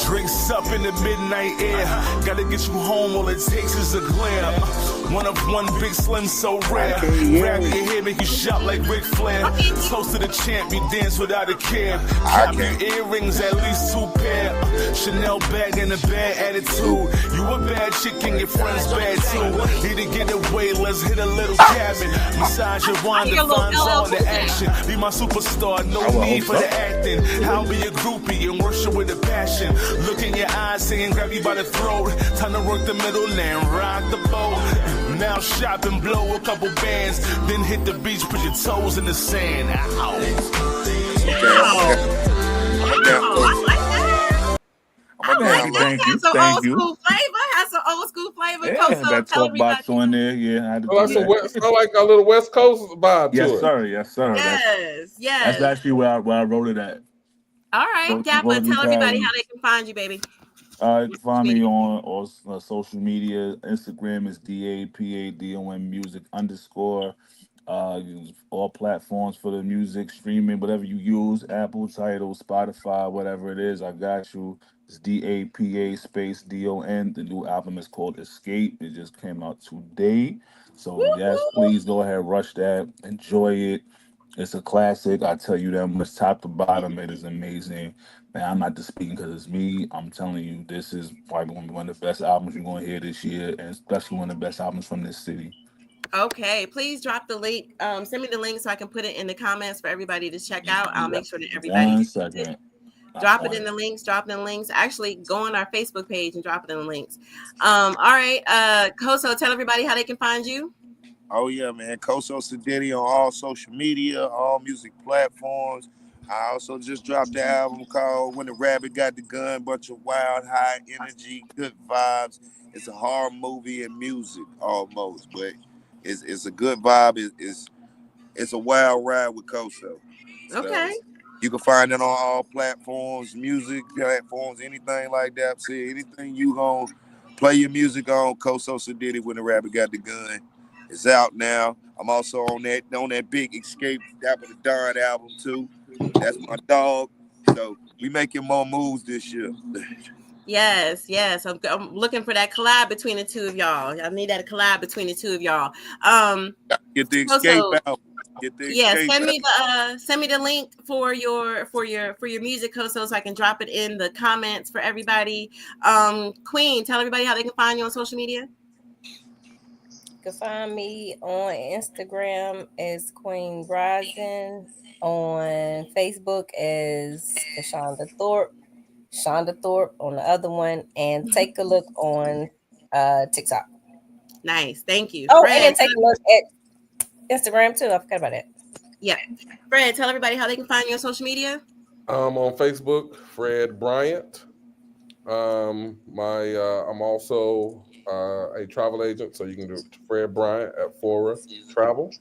Drinks up in the midnight air. Gotta get you home, all it takes is a glare. One of one, big slim, so rare. Grab your head, make you shout like Ric Flair. Toast to the champ, you dance without a care. Cop your earrings, at least 2 pair. Chanel bag and a bad attitude. You a bad chick and your friends bad too. Need to get away, let's hit a little cabin. Massage your wand, defines all the action. Be my superstar, no need for the acting. I'll be a groupie and worship with a passion. Look in your eyes, saying grab you by the throat. Time to work the middle and rock the boat. Now shop and blow a couple bands. Then hit the beach, put your toes in the sand. Ow. Thank you. Old school flavor. Has some old school flavor. Yeah, that talk box on there. Yeah, I had to do that. I like a little West Coast vibe yes, to it. Sir. Yes, sir. Yes. That's actually where I wrote it at. All right, Dapper, tell everybody how they can find you, baby. You can find me on all social media. Instagram is DAPADON music _ all platforms for the music streaming, whatever you use, Apple, Tidal, Spotify, whatever it is, I got you. It's DAPA space DON. The new album is called Escape. It just came out today. So yes, please go ahead, rush that, enjoy it. It's a classic. I tell you that much, top to bottom. It is amazing. Man, I'm not just speaking because it's me. I'm telling you, this is probably going to be one of the best albums you're going to hear this year, and especially one of the best albums from this city. Okay, please drop the link. Send me the link so I can put it in the comments for everybody to check out. I'll make sure that everybody One second. Drop it in the links. Drop it in the links. Actually, go on our Facebook page and drop it in the links. All right, Koso, tell everybody how they can find you. Oh yeah, man. Koso Sadiddy on all social media, all music platforms. I also just dropped the album called When the Rabbit Got the Gun. Bunch of wild, high energy, good vibes. It's a horror movie and music almost, but it's a good vibe. It's a wild ride with Koso. So okay. You can find it on all platforms, music platforms, anything like that. See, anything you gonna play your music on, Koso Sadiddy When the Rabbit Got the Gun. It's out now. I'm also on that big Escape Dapper Don album too. That's my dog. So we making more moves this year. Yes. I'm looking for that collab between the two of y'all. I need that collab between the two of y'all. Get the Escape out. Send me the link for your music, Koso, so I can drop it in the comments for everybody. Queen, tell everybody how they can find you on social media. You can find me on Instagram as Queen Rising, on Facebook as Shonda Thorpe on the other one, and take a look on TikTok. Nice, thank you. Oh, Fred, and take a look at Instagram too. I forgot about that. Yeah, Fred, tell everybody how they can find you on social media. On Facebook, Fred Bryant. I'm also a travel agent, so you can do Fred Bryant at Fora Travel.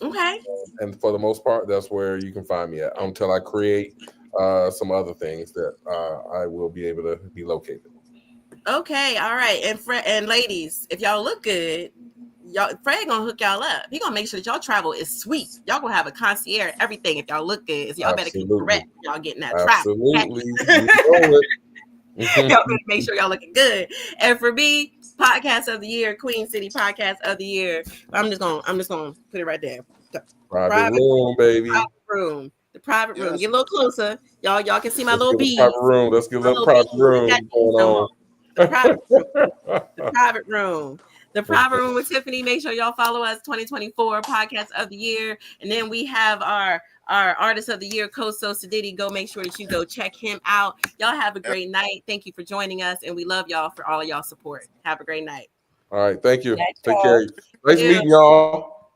Okay. And for the most part, that's where you can find me at until I create some other things that I will be able to be located. Okay, all right. And ladies, if y'all look good, Fred gonna hook y'all up. He gonna make sure that y'all travel is sweet. Y'all gonna have a concierge, everything. If y'all look good, so y'all better keep correct. Y'all getting that travel. Absolutely. Y'all better make sure y'all looking good. And for me, podcast of the year, Queen City podcast of the year. I'm just gonna put it right there. Private room, baby. The private room. Get a little closer. Y'all can see my little beads. Private room. Let's get a little private room going on. The private room. The Private Room with Tiffany. Make sure y'all follow us. 2024 Podcast of the Year, and then we have our Artist of the Year, Koso Sadidi. Go make sure that you go check him out. Y'all have a great night. Thank you for joining us, and we love y'all for all of y'all support. Have a great night. All right, thank you. Take care. Nice meeting y'all.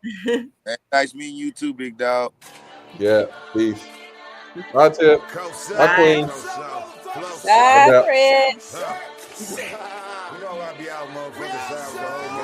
Nice meeting you too, big dog. Yeah, peace. Bye, Tip. Bye, Queen. Bye, Fred. You know I be out, motherfuckers.